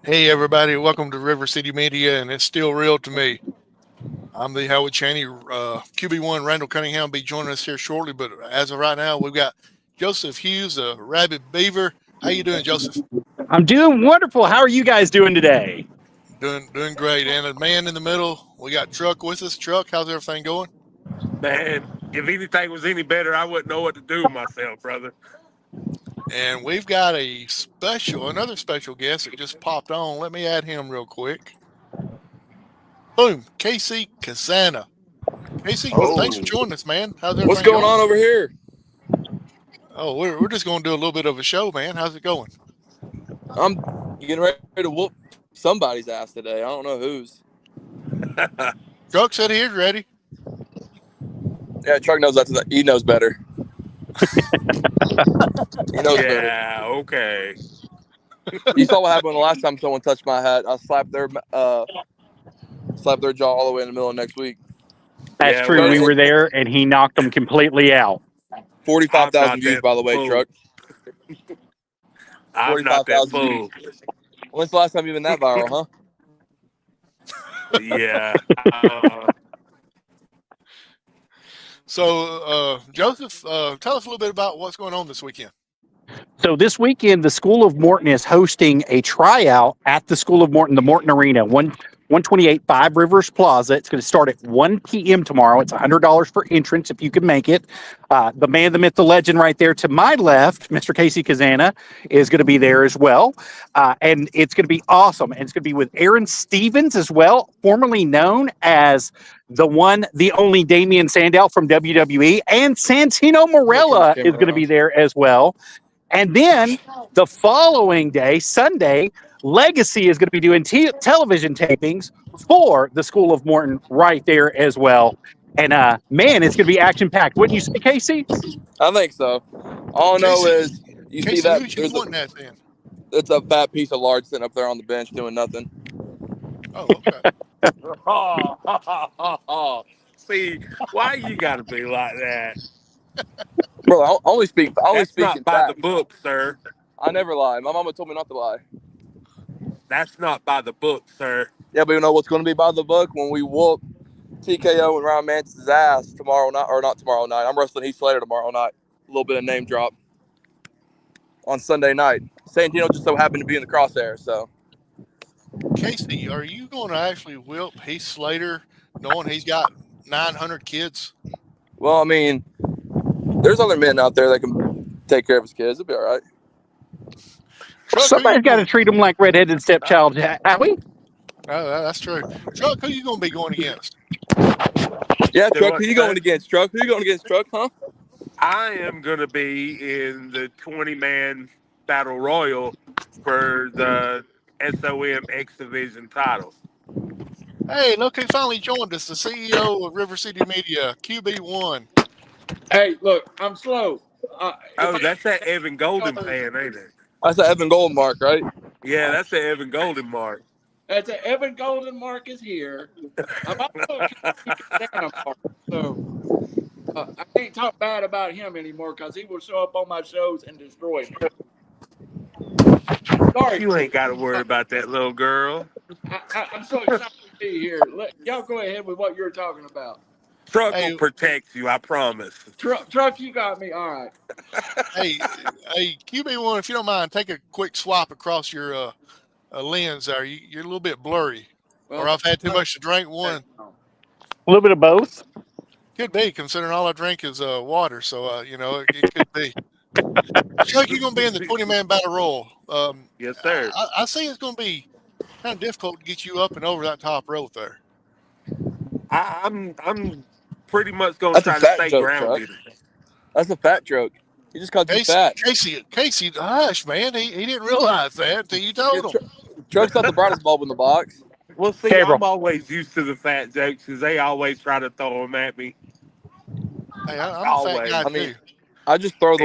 Hey everybody, welcome to RiverCity-Media, and it's still real to me. I'm the Howard Chaney. QB1 Randall Cunningham will be joining us here shortly, but as of right now, we've got Joseph Hughes, a rabid beaver. How you doing, Joseph? I'm doing wonderful. How are you guys doing today? Doing great. And a man in the middle, we got Truck with us. Truck, how's everything going? Man, if anything was any better, I wouldn't know what to do with myself, brother. And we've got another special guest that just popped on. Let me add him real quick. Boom, KC Cazana. KC, thanks for joining us, man. How's everything What's going on over here? Oh, we're just going to do a little bit of a show, man. How's it going? I'm getting ready to whoop somebody's ass today. I don't know whose. Truck said he's ready. Yeah, Truck knows he knows better. He knows better. Yeah, okay. You saw what happened the last time someone touched my hat. I slapped their jaw all the way in the middle of next week. That's true. We were there, and he knocked them completely out. 45,000 views, by the way, fool. Truck. I'm not that fool. When's the last time you've been that viral, huh? Yeah. So, Joseph, tell us a little bit about what's going on this weekend. So this weekend, the School of Morton is hosting a tryout at the School of Morton, the Morton Arena, 128 Five Rivers Plaza. It's going to start at 1 p.m. tomorrow. It's $100 for entrance if you can make it. The man, the myth, the legend right there to my left, Mr. Casey Cazana, is going to be there as well. And it's going to be awesome. And it's going to be with Aaron Stevens as well, formerly known as the one, the only Damian Sandow from WWE. And Santino Marella is going to be there as well. And then the following day, Sunday, Legacy is going to be doing television tapings for the School of Morton right there as well. And, man, it's going to be action-packed. Wouldn't you say, Casey? I think so. All I know is you Casey, see that it's a fat piece of lard sitting up there on the bench doing nothing. Oh, okay. See, why you got to be like that? Bro, I only speak not by the book, sir. I never lie. My mama told me not to lie. That's not by the book, sir. Yeah, but you know what's going to be by the book? When we whoop TKO and Ryan Manson's ass tomorrow night, or not tomorrow night. I'm wrestling Heath Slater tomorrow night. A little bit of name drop on Sunday night. Santino just so happened to be in the crosshair, so. Casey, are you going to actually whip Heath Slater knowing he's got 900 kids? Well, I mean, there's other men out there that can take care of his kids. It'll be all right. Somebody's got to treat him like redheaded stepchild, have we? Oh, that's true. Truck, who you going to be going against? Yeah, Truck, who you going against, Truck? Who you going against, Truck, huh? I am going to be in the 20-man battle royal for the SOM X Division title. Hey, look who finally joined us, the CEO of RiverCity-Media, QB1. Hey, look, I'm slow. That's that Evan Golden fan, ain't it? That's the Evan Golden mark, right? Yeah, that's the Evan Golden mark. That's an Evan Golden mark is here. I'm also down mark, so I can't talk bad about him anymore because he will show up on my shows and destroy me. Sorry, you ain't got to worry about that little girl. I'm so excited to be here. Y'all go ahead with what you're talking about. Truck will protect you, I promise. Truck, you got me. All right. Hey, QB1, if you don't mind, take a quick swap across your lens there. You're a little bit blurry. Well, or I've had too much to drink. One. A little bit of both. Could be, considering all I drink is water. So, it could be. Chuck, you're going to be in the 20-man battle royal. Yes, sir. I see it's going to be kind of difficult to get you up and over that top rope there. I'm pretty much going to try to stay grounded. That's a fat joke. He just called you fat. Casey, hush, man. He didn't realize that until you told him. Truck's not the brightest bulb in the box. Well, see, I'm always used to the fat jokes because they always try to throw them at me. Hey, I'm a fat guy too. I just throw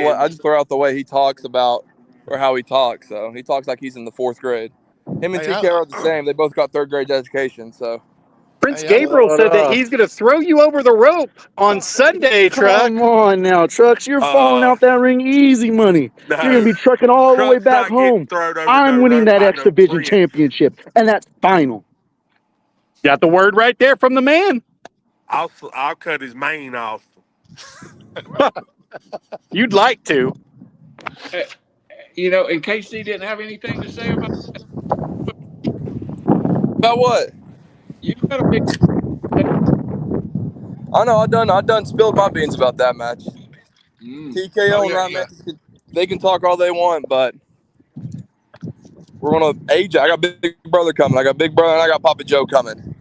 out the way he talks about or how he talks. So he talks like he's in the 4th grade. Him and TK are the same. They both got 3rd grade education. So. Prince Hey, Gabriel What said that up? he's going to throw you over the rope on Sunday, Truck. Come on now, Trucks. You're falling out that ring easy money. You're going to No, be trucking all the way Truck's back not getting home. thrown over I'm no winning rope that by X no Division Prince. championship, and that's final. Got the word right there from the man. I'll cut his mane off. You'd like to. You know, and KC didn't have anything to say about About what? you. Got a big. I know. I done spilled my beans about that match. TKO Oh and yeah, Ryan yeah. Mantis, they can talk all they want, but we're gonna AJ. I got big brother coming. I got big brother, and I got Papa Joe coming.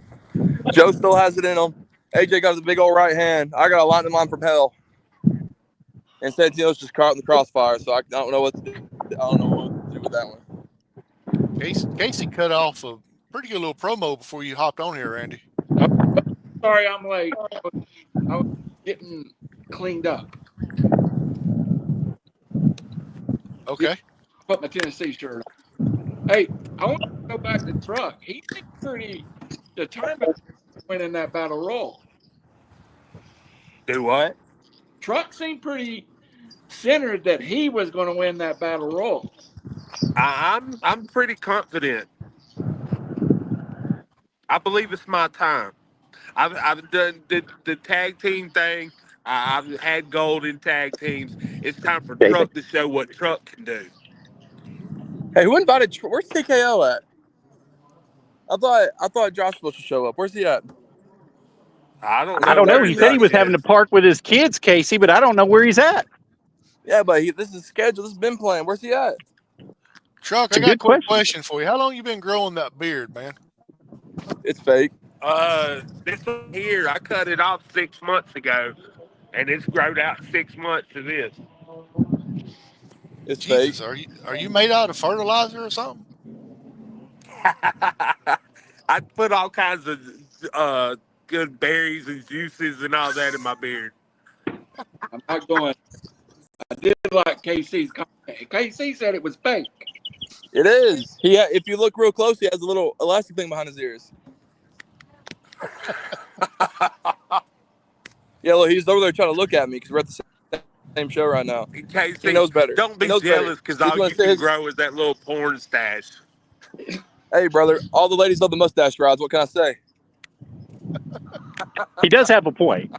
Joe still has it in him. AJ got the big old right hand. I got a lightning line from hell. And Santino's just caught in the crossfire, so I don't know what to do. I don't know what to do with that one. Casey cut off a pretty good little promo before you hopped on here, Randy. Sorry, I'm late. I was getting cleaned up. Okay. Put my Tennessee shirt on. Hey, I want to go back to Truck. He seemed pretty determined winning that battle royal. Do what? Truck seemed pretty centered that he was going to win that battle royal. I'm pretty confident. I believe it's my time. I've done the tag team thing. I've had gold in tag teams. It's time for David. Truck to show what Truck can do. Hey, who invited? Where's TKO at? I thought Josh was supposed to show up. Where's he at? I don't I know don't know. where He said he was Truck having is. to park with his kids, Casey, but I don't know where he's at. Yeah, but this is scheduled. This has been planned. Where's he at? Truck, It's a I got a good quick question. question for you. How long you been growing that beard, man? It's fake. This one here, I cut it off 6 months ago, and it's grown out 6 months to this. It's Jesus, fake. are you made out of fertilizer or something? I put all kinds of good berries and juices and all that in my beard. I'm not going. I did like KC's comment. KC said it was fake. It is. If you look real close, he has a little elastic thing behind his ears. Yeah, look, he's over there trying to look at me because we're at the same show right now. KC, He knows better. don't be He knows better. jealous because He's all gonna you say can his- grow is that little porn stash. Hey, brother, all the ladies love the mustache rides. What can I say? He does have a point.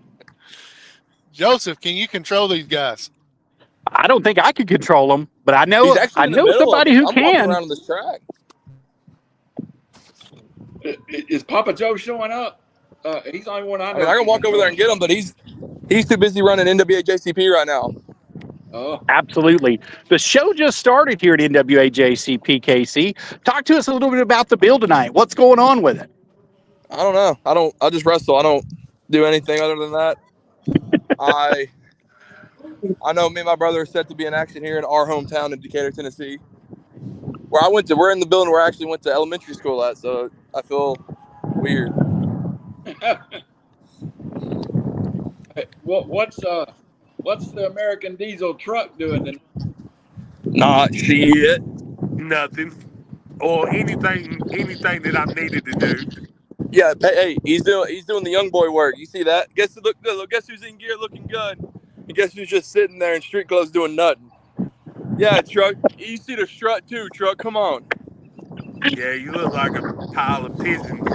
Joseph, can you control these guys? I don't think I could control him, but I He's know actually in the middle somebody of who us. I'm walking can. around on this track. Is Papa Joe showing up? He's the only one I know. I mean, I can walk over there and get him, but he's too busy running NWA JCP right now. Oh, Absolutely. The show just started here at NWAJC PKC. Talk to us a little bit about the bill tonight. What's going on with it? I don't know. I just wrestle. I don't do anything other than that. I know me and my brother are set to be in action here in our hometown in Decatur, Tennessee. Where I went to, we're in the building where I actually went to elementary school at, so I feel weird. what's the American Diesel truck doing tonight? Not shit. Nothing. Or anything that I'm needed to do. Yeah, hey, he's doing the young boy work. You see that? Guess who's in gear looking good? And guess who's just sitting there in street clothes doing nothing? Yeah, Truck. You see the strut too, Truck. Come on. Yeah, you look like a pile of pigeons.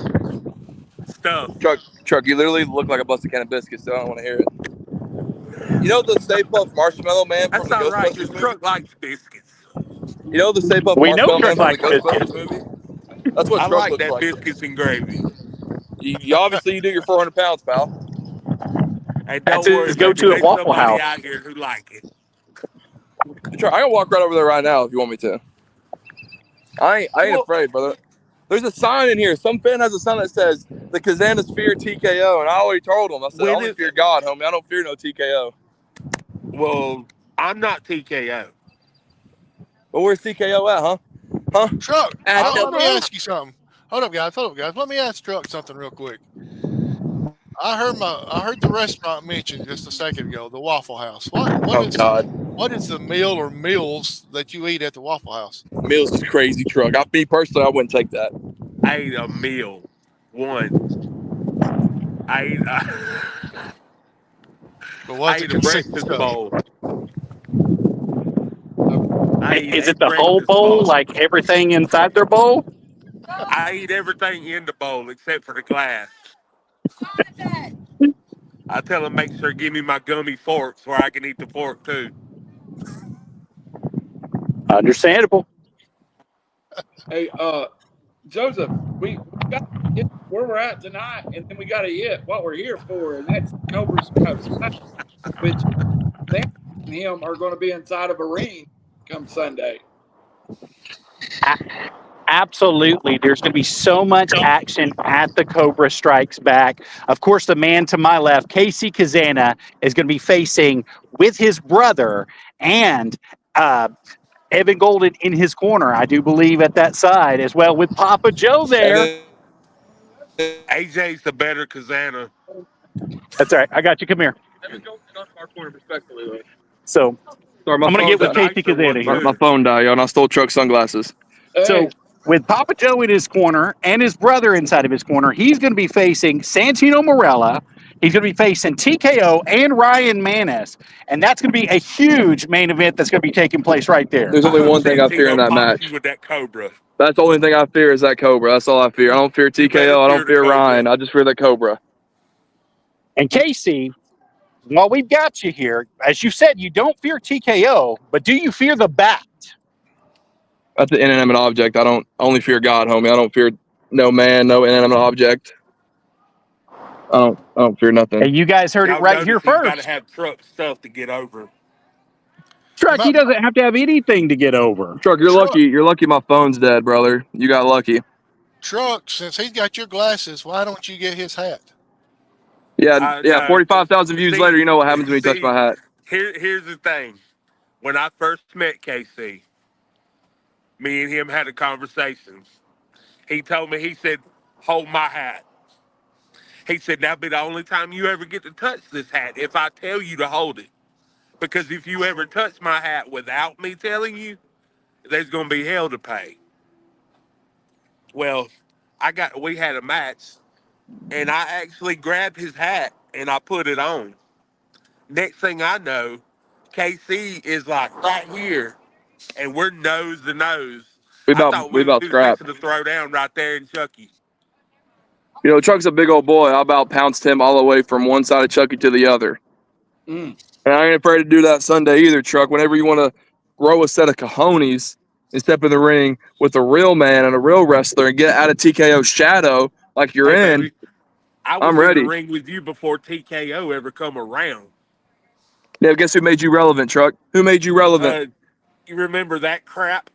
Stuff. Truck, you literally look like a busted can of biscuits, so I don't want to hear it. You know the Stay Puft Marshmallow Man from That's the not right, Ghostbusters because movie? Truck likes biscuits. You know the Stay Puft We know Marshmallow Man Truck from the likes Ghostbusters movie? That's what I Truck like looks that like. biscuits and gravy. You obviously you do your 400 pounds, pal. And That's don't worry, his baby, go-to at there's Waffle somebody House. out here who like it. Truck, I can walk right over there right now if you want me to. I ain't afraid, brother. There's a sign in here. Some fan has a sign that says the Cazana's fear TKO, and I already told him. I said I only fear God, homie. I don't fear no TKO. Well, I'm not TKO. But where's TKO at, huh? Huh? Truck, At the let me ask you something. Hold up, guys. Let me ask Truck something real quick. I heard the restaurant mentioned just a second ago, the Waffle House. God. What is the meal or meals that you eat at the Waffle House? Meals is crazy, Truck. Me personally, I wouldn't take that. I ate a meal. One. I But what's ate the a consensus? breakfast bowl. I ate Is a it the whole breakfast bowl, like everything inside their bowl? I eat everything in the bowl except for the glass. I tell them make sure give me my gummy forks where I can eat the fork too. Understandable. Hey, Joseph, we got to hit where we're at tonight, and then we got to hit what we're here for, and that's Cobra Smash, which Sam and him are going to be inside of a ring come Sunday. Absolutely. There's going to be so much action at the Cobra Strikes Back. Of course, the man to my left, KC Cazana, is going to be facing with his brother and Evan Golden in his corner, I do believe, at that side as well, with Papa Joe there. AJ's the better Cazana. That's all right. I got you. Come here. Evan Golden's not our corner, respectfully. So Sorry, my I'm going to phone get with died. KC Cazana here. My phone died, y'all, and I stole Truck's sunglasses. So Hey, with Papa Joe in his corner and his brother inside of his corner, he's going to be facing Santino Marella. He's going to be facing TKO and Ryan Manis. And that's going to be a huge main event that's going to be taking place right there. There's only one thing I fear in that match. With that Cobra. That's the only thing I fear is that Cobra. That's all I fear. I don't fear TKO. I don't fear Ryan. I just fear that Cobra. And Casey, while we've got you here, as you said, you don't fear TKO, but do you fear the bat? That's an inanimate object. I only fear God, homie. I don't fear no man, no inanimate object. I don't fear nothing. And you guys heard it right here first. Got to have truck stuff to get over. Truck, he doesn't have to have anything to get over. Truck, you're lucky. You're lucky my phone's dead, brother. You got lucky. Truck, since he's got your glasses, why don't you get his hat? Yeah, 45,000 views later, you know what happens when you touch my hat. Here's the thing. When I first met KC, me and him had a conversation. He told me, he said, hold my hat. He said, that'll be the only time you ever get to touch this hat if I tell you to hold it. Because if you ever touch my hat without me telling you, there's going to be hell to pay. Well, we had a match, and I actually grabbed his hat and I put it on. Next thing I know, KC is like right here, and we're nose to nose. We about scrap. To throw down right there in Chucky. You know, Truck's a big old boy. I about pounced him all the way from one side of Chucky to the other. And I ain't afraid to do that Sunday either, Truck. Whenever you want to grow a set of cojones and step in the ring with a real man and a real wrestler and get out of TKO's shadow like you're in, baby, I'm ready. In the ring with you before TKO ever come around. Yeah, guess who made you relevant, Truck? Who made you relevant? You remember that crap?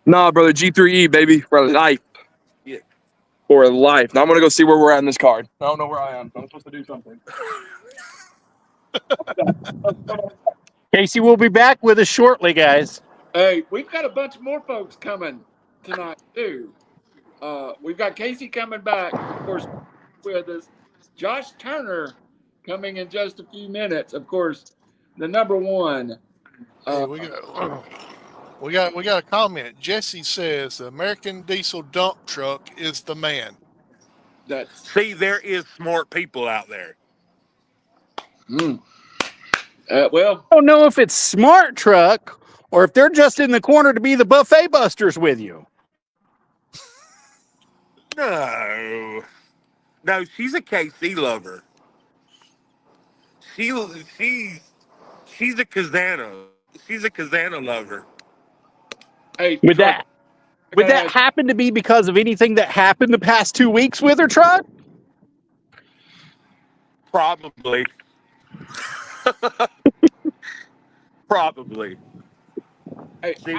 Nah, brother, G3E, baby, for life. Yeah. For life. Now I'm going to go see where we're at in this card. I don't know where I am. I'm supposed to do something. Casey will be back with us shortly, guys. Hey, we've got a bunch more folks coming tonight, too. We've got Casey coming back, of course, with us. Josh Turner coming in just a few minutes. Of course, the number one. Hey, we got a comment. Jesse says the American Diesel dump truck is the man. See, there is smart people out there. Well, I don't know if it's Smart Truck or if they're just in the corner to be the buffet busters with you. No, she's a KC lover. She's a Cazana. She's a Cazana lover. Hey, Would that happen to be because of anything that happened the past 2 weeks with her, Truck? Probably. Probably. Hey, she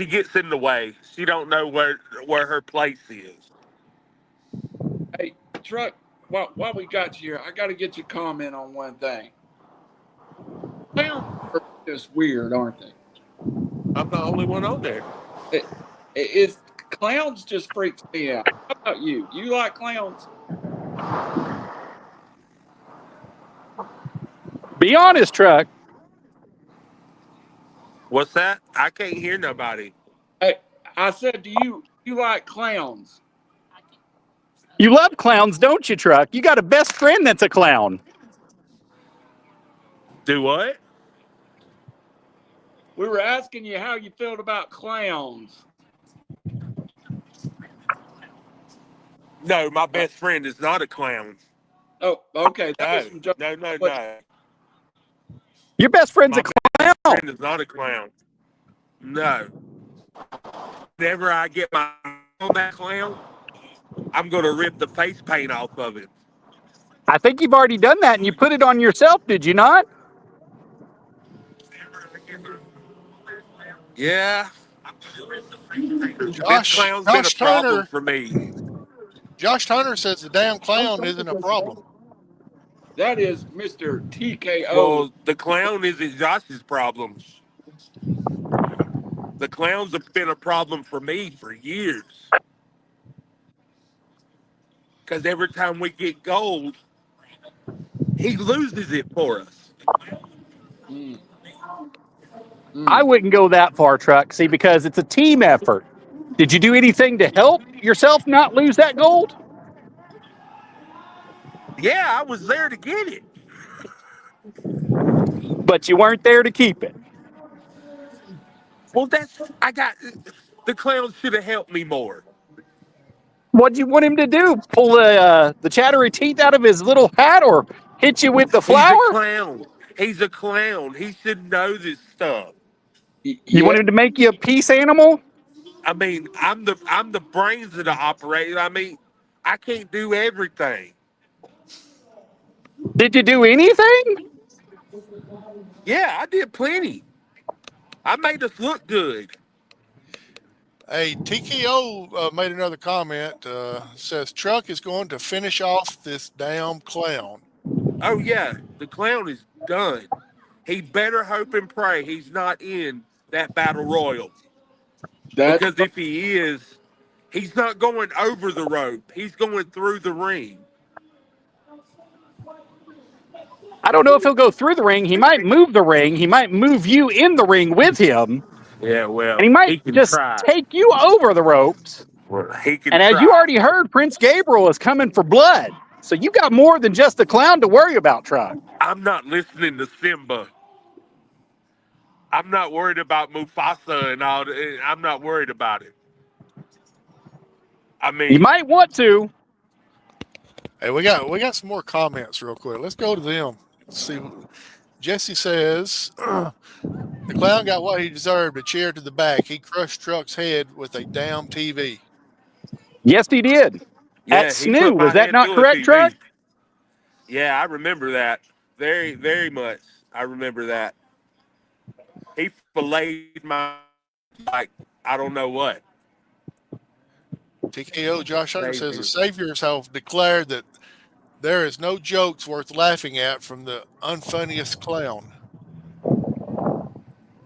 gets in the way. She don't know where her place is. Hey, Truck, while we got you here, I got to get your comment on one thing. Clowns are just weird, aren't they? I'm the only one on there. Clowns just freaks me out. How about you? You like clowns? Be honest, Truck. What's that? I can't hear nobody. Hey, I said, do you you like clowns. You love clowns, don't you, Truck? You got a best friend that's a clown. Do what? We were asking you how you felt about clowns. No, my best friend is not a clown. Oh, okay. That was No, from Joe. no. Your best friend's My a clown. friend is not a clown. No. Whenever I get my on that clown, I'm going to rip the face paint off of it. I think you've already done that, and you put it on yourself, did you not? Yeah. This clown's been a Josh problem Turner. for me. Josh Turner says the damn clown isn't a problem. That is Mr. TKO. Well, the clown isn't Josh's problem. The clowns have been a problem for me for years. Because every time we get gold, he loses it for us. I wouldn't go that far, Truck. See, because it's a team effort. Did you do anything to help yourself not lose that gold? Yeah, I was there to get it. But you weren't there to keep it. Well, the clown should have helped me more. What'd you want him to do? Pull the chattery teeth out of his little hat, or hit you with the He's flour? a clown. He's a clown. He should know this stuff. You want him to make you a peace animal? I mean, I'm the brains of the operation. I mean, I can't do everything. Did you do anything? Yeah, I did plenty. I made us look good. Hey, TKO made another comment. Says Truck is going to finish off this damn clown. Oh yeah, the clown is done. He better hope and pray he's not in that battle royal. Because if he is, he's not going over the rope. He's going through the ring. I don't know if he'll go through the ring. He might move the ring. He might move you in the ring with him. Yeah, well, And he might can just try. take you over the ropes. Well, he can And as try. you already heard, Prince Gabriel is coming for blood. So you got more than just a clown to worry about, Truck. I'm not listening to Simba. I'm not worried about Mufasa and all that. I'm not worried about it. I mean, You might want to. Hey, we got some more comments real quick. Let's go to them. Let's see. Jesse says the clown got what he deserved, a chair to the back. He crushed Truck's head with a damn TV. Yes, he did. yeah, At he put SNU. my Was that head not through a correct, TV. Truck? Yeah, I remember that. Very, very much. I remember that. He filleted my, like, I don't know what. TKO Josh Hunter says the Saviors have declared that there is no jokes worth laughing at from the unfunniest clown.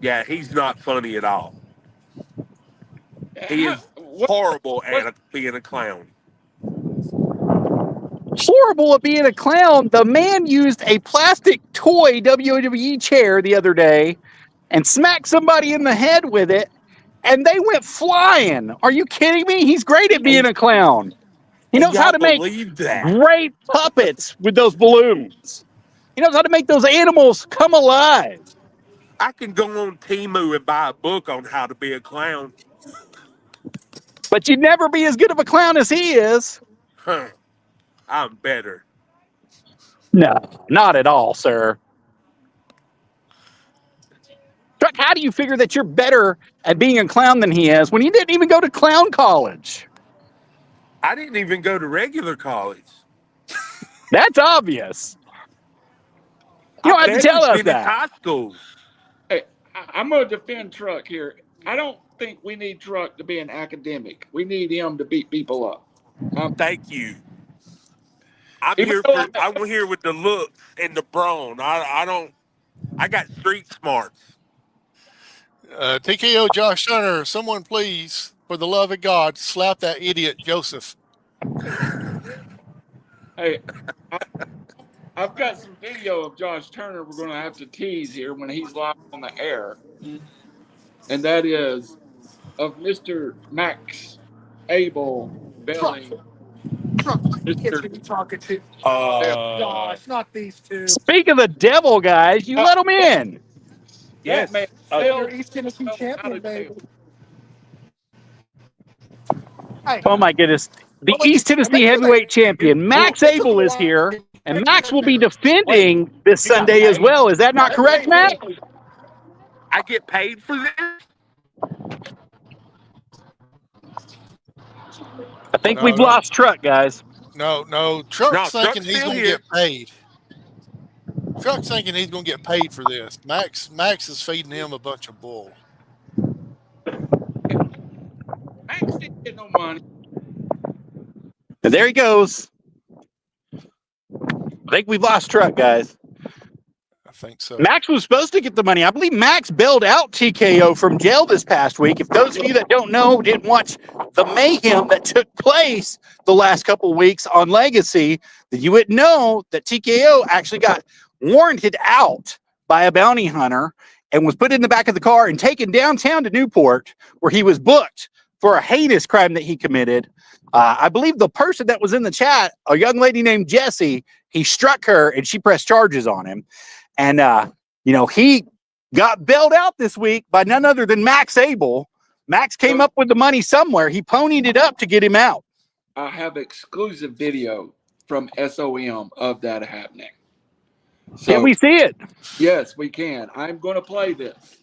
Yeah, he's not funny at all. He is horrible at being a clown. Horrible at being a clown. The man used a plastic toy WWE chair the other day and smacked somebody in the head with it, and they went flying. Are you kidding me? He's great at being a clown. He knows how to make great puppets with those balloons. He knows how to make those animals come alive. I can go on Temu and buy a book on how to be a clown. But you'd never be as good of a clown as he is. Huh. I'm better. No, not at all, sir. Truck, how do you figure that you're better at being a clown than he is when he didn't even go to clown college? I didn't even go to regular college. That's obvious. You don't have to tell us that. High school. Hey, I'm going to defend Truck here. I don't think we need Truck to be an academic. We need him to beat people up. Thank you. I'm here with the looks and the brawn. I got street smarts. TKO Josh Hunter, someone please, for the love of God, slap that idiot Joseph. Hey, I've got some video of Josh Turner we're going to have to tease here when he's live on the air. And that is of Mr. Max Abel Belling. Kids can be talking to. Gosh, not these two. Speak of the devil, guys, you let them in. That man Your failed East Tennessee how champion, to baby. tell. Hey, Oh my goodness. The East Tennessee heavyweight champion, Max Abel, is here. And Max will be defending this Sunday as well. Is that not correct, Max? I get paid for this? I think No, we've no. lost Truck, guys. No, Truck's No, thinking Truck's he's still going to here. get paid. Truck's thinking he's going to get paid for this. Max is feeding him a bunch of bull. Max didn't get no money. And there he goes. I think we've lost Truck, guys. I think so. Max was supposed to get the money. I believe Max bailed out TKO from jail this past week. If those of you that don't know didn't watch the mayhem that took place the last couple of weeks on Legacy, then you would know that TKO actually got warranted out by a bounty hunter and was put in the back of the car and taken downtown to Newport, where he was booked for a heinous crime that he committed. I believe the person that was in the chat, a young lady named Jessie, he struck her and she pressed charges on him. And, he got bailed out this week by none other than Max Abel. Max came up with the money somewhere. He ponied it up to get him out. I have exclusive video from SOM of that happening. So, Can we see it? yes, we can. I'm going to play this,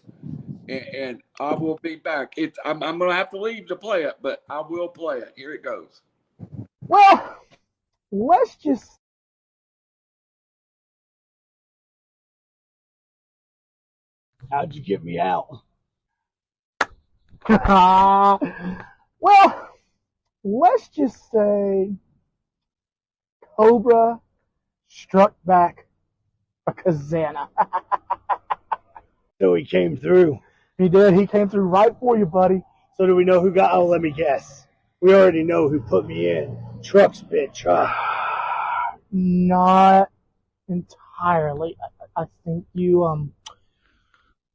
and I will be back. I'm going to have to leave to play it, but I will play it. Here it goes. Well, let's just. How'd you get me out? Well, let's just say Cobra struck back a Cazana. So he came through. He did. He came through right for you, buddy. So do we know who got? Oh, let me guess. We already know who put me in. Truck's bitch, huh? Not entirely. I think you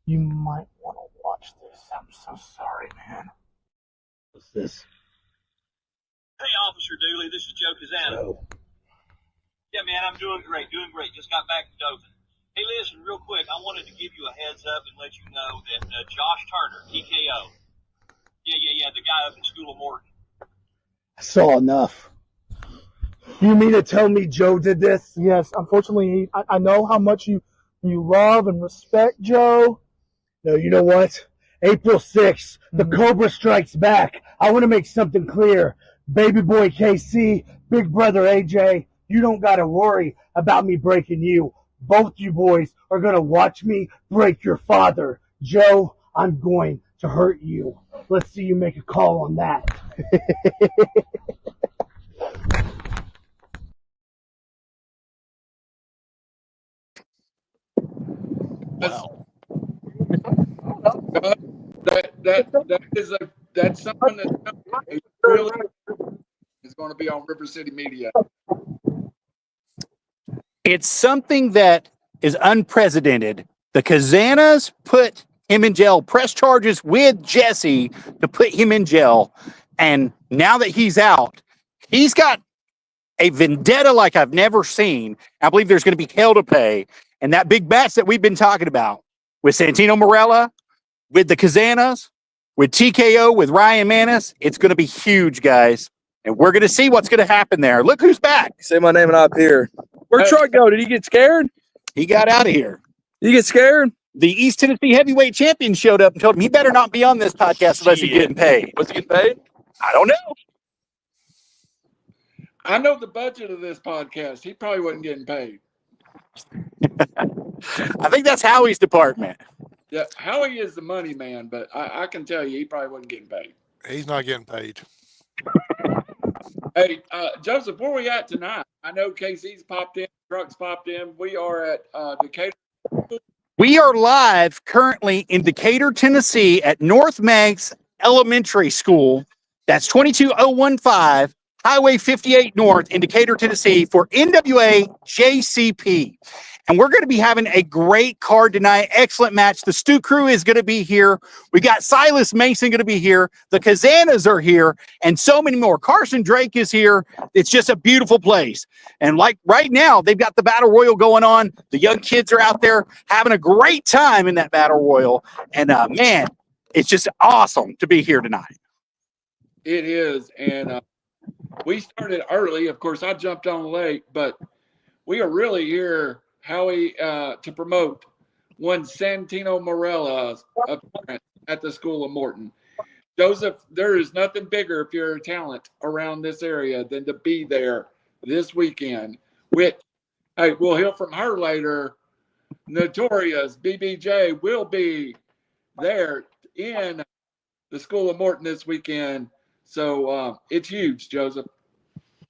might want to watch this. I'm so sorry, man. What's this? Hey, Officer Dooley, this is Joe Cazana. Oh. Yeah, man, I'm doing great. Just got back from Dothan. Hey, listen, real quick, I wanted to give you a heads up and let you know that Josh Turner, TKO, the guy up in School of Morton. I saw enough. You mean to tell me Joe did this? Yes, unfortunately, I know how much you love and respect Joe. No, you know what? April 6th, the Cobra strikes back. I want to make something clear. Baby boy KC, big brother AJ, you don't got to worry about me breaking you. Both you boys are going to watch me break your father. Joe, I'm going to hurt you. Let's see you make a call on that. Wow. That's something that really is going to be on RiverCity-Media. It's something that is unprecedented. The Cazanas put him in jail, press charges with Jesse to put him in jail. And now that he's out, he's got a vendetta like I've never seen. I believe there's going to be hell to pay. And that big match that we've been talking about with Santino Marella, with the Cazanas, with TKO, with Ryan Manis, it's going to be huge, guys. And we're going to see what's going to happen there. Look who's back. Say my name and I appear. Where'd Truck go? Did he get scared? He got out of here. Did he get scared? The East Tennessee heavyweight champion showed up and told him he better not be on this podcast unless he's getting paid. Was he getting paid? I don't know. I know the budget of this podcast. He probably wasn't getting paid. I think that's Howie's department. Yeah, Howie is the money man, but I can tell you he probably wasn't getting paid. He's not getting paid. Hey, Joseph, where we at tonight? I know KC's popped in, Truck's popped in. We are at Decatur. We are live currently in Decatur, Tennessee at North Meigs Elementary School. That's 22015 Highway 58 North in Decatur, Tennessee for NWA JCP. And we're going to be having a great card tonight. Excellent match. The Stu Crew is going to be here. We got Silas Mason going to be here. The Cazanas are here, and so many more. Carson Drake is here. It's just a beautiful place. And like right now, they've got the Battle Royal going on. The young kids are out there having a great time in that Battle Royal. And man, it's just awesome to be here tonight. It is. And we started early. Of course, I jumped on late, but we are really here, Howie, to promote one Santino Morella's appearance at the School of Morton. Joseph, there is nothing bigger if you're a talent around this area than to be there this weekend, which, hey, we'll hear from her later. Notorious BBJ will be there in the School of Morton this weekend. So it's huge, Joseph.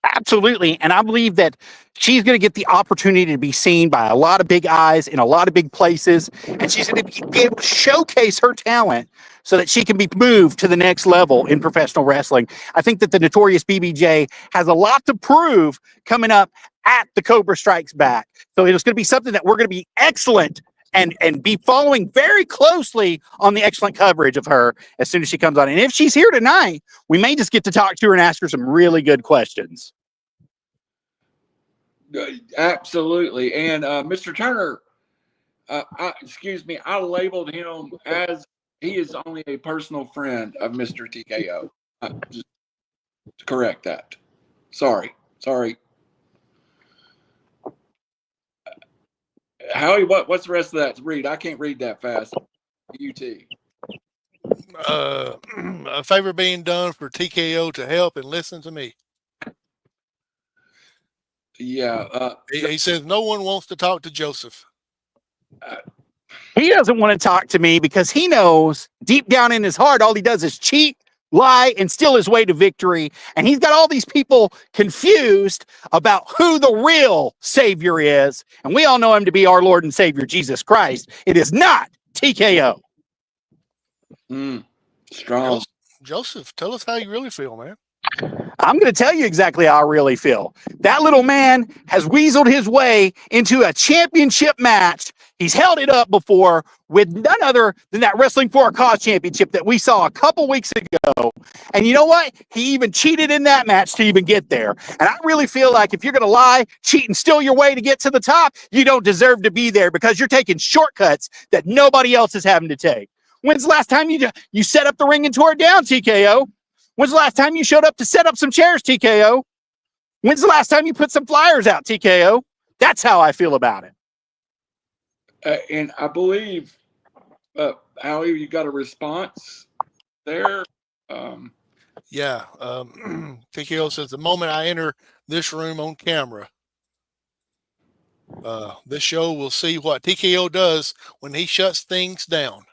Absolutely. And I believe that she's going to get the opportunity to be seen by a lot of big eyes in a lot of big places. And she's going to be able to showcase her talent so that she can be moved to the next level in professional wrestling. I think that the Notorious BBJ has a lot to prove coming up at the Cobra Strikes Back. So it's going to be something that we're going to be excellent and be following very closely on the excellent coverage of her as soon as she comes on. And if she's here tonight, we may just get to talk to her and ask her some really good questions. Absolutely. And Mr. Turner, I labeled him as he is only a personal friend of Mr. TKO. Just to correct that. Sorry. Howie, what's the rest of that to read? I can't read that fast. UT. A favor being done for TKO to help and listen to me. Yeah. He says no one wants to talk to Joseph. He doesn't want to talk to me because he knows deep down in his heart, all he does is cheat, lie, and steal his way to victory. And he's got all these people confused about who the real Savior is. And we all know him to be our Lord and Savior, Jesus Christ. It is not TKO. Strong. Joseph, tell us how you really feel, man. I'm going to tell you exactly how I really feel. That little man has weaseled his way into a championship match. He's held it up before with none other than that Wrestling for a Cause championship that we saw a couple weeks ago. And you know what? He even cheated in that match to even get there. And I really feel like if you're going to lie, cheat, and steal your way to get to the top, you don't deserve to be there because you're taking shortcuts that nobody else is having to take. When's the last time you set up the ring and tore it down, TKO? When's the last time you showed up to set up some chairs, TKO? When's the last time you put some flyers out, TKO? That's how I feel about it. And I believe, Howie, you got a response there? Yeah. TKO says, the moment I enter this room on camera, this show will see what TKO does when he shuts things down.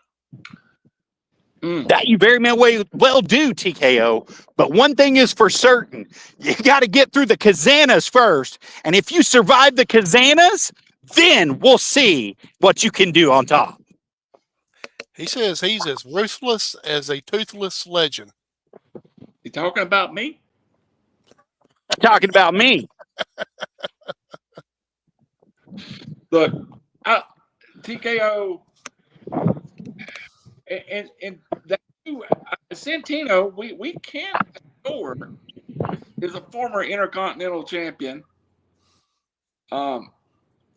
That you very well do, TKO. But one thing is for certain. You got to get through the Cazanas first. And if you survive the Cazanas, then we'll see what you can do on top. He says he's as ruthless as a toothless legend. You talking about me? Talking about me. Look, TKO and that Santino, we can't ignore, is a former Intercontinental Champion.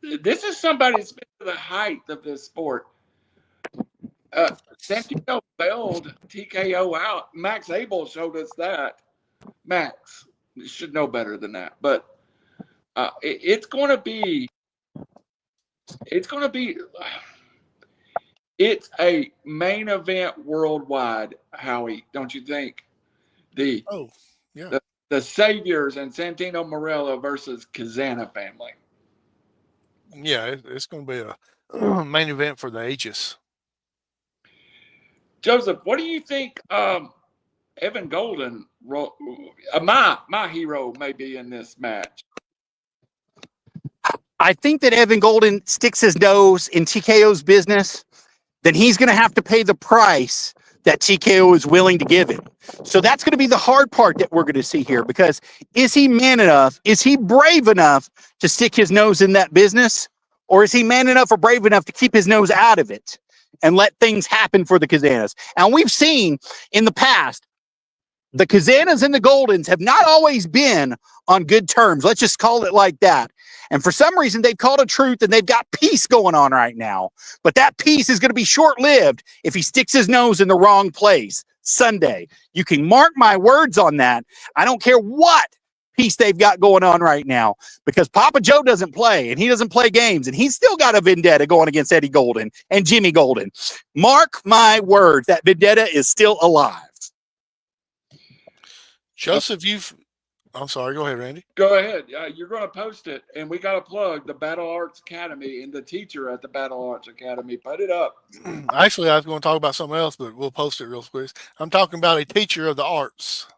This is somebody that's been to the height of this sport. Santino bailed TKO out. Max Abel showed us that. Max should know better than that. But it's going to be it's a main event worldwide, Howie, don't you think? The Saviors and Santino Marella versus Cazana family. Yeah, it's going to be a main event for the ages. Joseph, what do you think Evan Golden, my hero, may be in this match? I think that Evan Golden sticks his nose in TKO's business, then he's going to have to pay the price that TKO is willing to give him. So that's going to be the hard part that we're going to see here, because is he man enough? Is he brave enough to stick his nose in that business? Or is he man enough or brave enough to keep his nose out of it and let things happen for the Cazanas? And we've seen in the past, the Cazanas and the Goldens have not always been on good terms. Let's just call it like that. And for some reason, they've called a truth and they've got peace going on right now. But that peace is going to be short-lived if he sticks his nose in the wrong place Sunday. You can mark my words on that. I don't care what piece they've got going on right now, because Papa Joe doesn't play and he doesn't play games, and he's still got a vendetta going against Eddie Golden and Jimmy Golden. Mark my words, that vendetta is still alive. Joseph, I'm sorry, go ahead, Randy. Go ahead. You're going to post it, and we got to plug the Battle Arts Academy and the teacher at the Battle Arts Academy. Put it up. Actually, I was going to talk about something else, but we'll post it real quick. I'm talking about a teacher of the arts.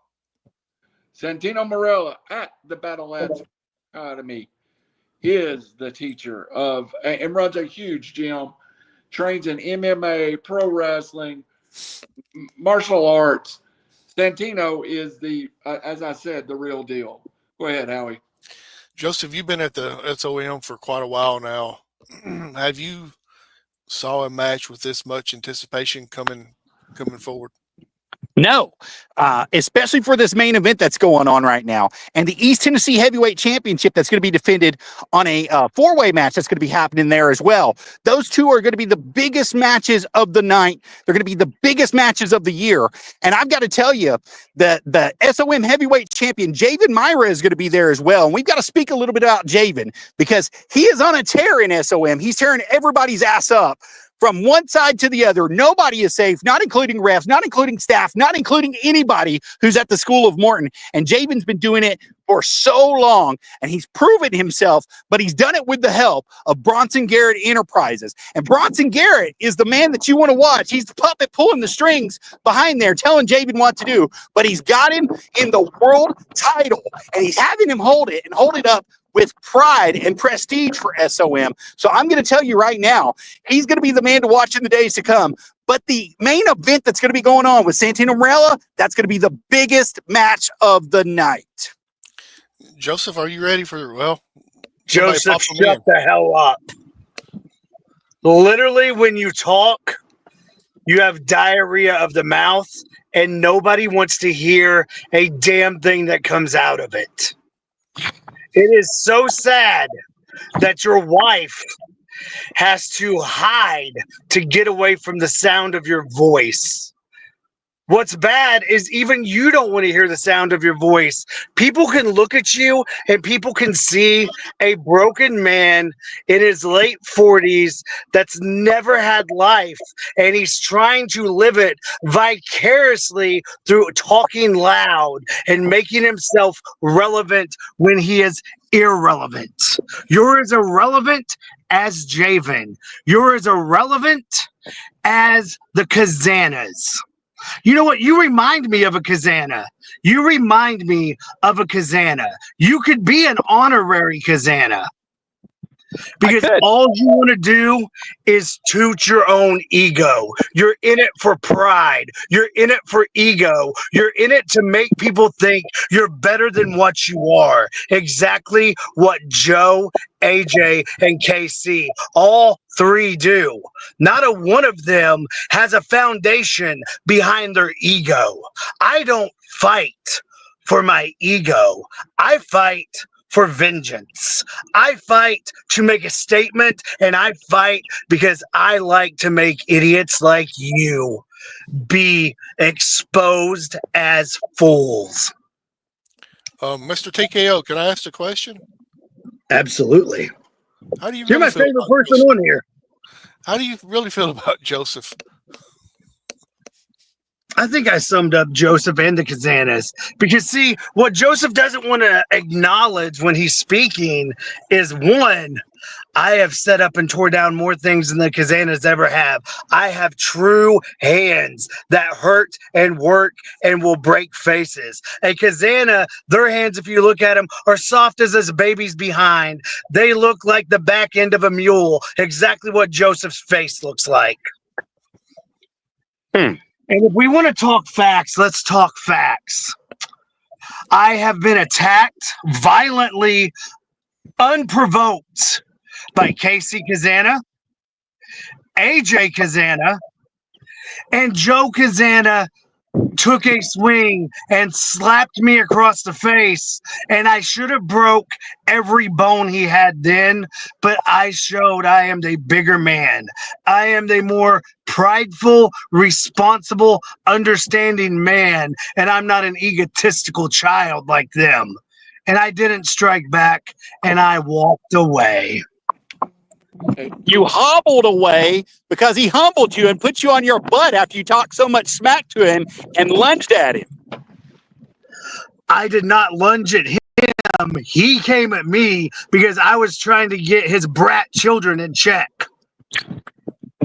Santino Morella at the Battle Arts Academy is the teacher of, and runs a huge gym, trains in MMA, pro wrestling, martial arts. Santino is as I said, the real deal. Go ahead, Howie. Joseph, you've been at the SOM for quite a while now. Have you saw a match with this much anticipation coming forward? No, especially for this main event that's going on right now, and the East Tennessee Heavyweight Championship that's going to be defended on a four-way match that's going to be happening there as well. Those two are going to be the biggest matches of the night. They're going to be the biggest matches of the year. And I've got to tell you that the SOM Heavyweight Champion, Javen Myra, is going to be there as well. And we've got to speak a little bit about Javen, because he is on a tear in SOM. He's tearing everybody's ass up. From one side to the other, nobody is safe, not including refs, not including staff, not including anybody who's at the School of Morton. And Javen's been doing it for so long, and he's proven himself, but he's done it with the help of Bronson Garrett Enterprises. And Bronson Garrett is the man that you want to watch. He's the puppet pulling the strings behind there, telling Javen what to do. But he's got him in the world title, and he's having him hold it and hold it up with pride and prestige for SOM. So I'm going to tell you right now, he's going to be the man to watch in the days to come. But the main event that's going to be going on with Santino Morella, that's going to be the biggest match of the night. Joseph, are you ready for, Joseph, shut the hell up. Literally, when you talk, you have diarrhea of the mouth, and nobody wants to hear a damn thing that comes out of it. It is so sad that your wife has to hide to get away from the sound of your voice. What's bad is even you don't want to hear the sound of your voice. People can look at you and people can see a broken man in his late 40s that's never had life, and he's trying to live it vicariously through talking loud and making himself relevant when he is irrelevant. You're as irrelevant as Javen. You're as irrelevant as the Cazanas. You know what? You remind me of a Cazana. You remind me of a Cazana. You could be an honorary Cazana, because all you want to do is toot your own ego. You're in it for pride. You're in it for ego. You're in it to make people think you're better than what you are. Exactly what Joe, AJ, and KC, all three do. Not a one of them has a foundation behind their ego. I don't fight for my ego. I fight for vengeance. I fight to make a statement, and I fight because I like to make idiots like you be exposed as fools. Mr. TKO, can I ask a question? Absolutely. How do you? You're really my feel favorite about person Joseph? on here. How do you really feel about Joseph? I think I summed up Joseph and the Cazanas, because see, what Joseph doesn't want to acknowledge when he's speaking is, one, I have set up and tore down more things than the Cazanas ever have. I have true hands that hurt and work and will break faces. A Cazana, their hands, if you look at them, are soft as this baby's behind. They look like the back end of a mule, exactly what Joseph's face looks like. And if we want to talk facts, let's talk facts. I have been attacked violently, unprovoked, by Casey Cazana, AJ Cazana, and Joe Cazana took a swing and slapped me across the face, and I should have broke every bone he had then, but I showed I am the bigger man. I am the more prideful, responsible, understanding man, and I'm not an egotistical child like them. And I didn't strike back, and I walked away. You hobbled away because he humbled you and put you on your butt after you talked so much smack to him and lunged at him. I did not lunge at him. He came at me because I was trying to get his brat children in check.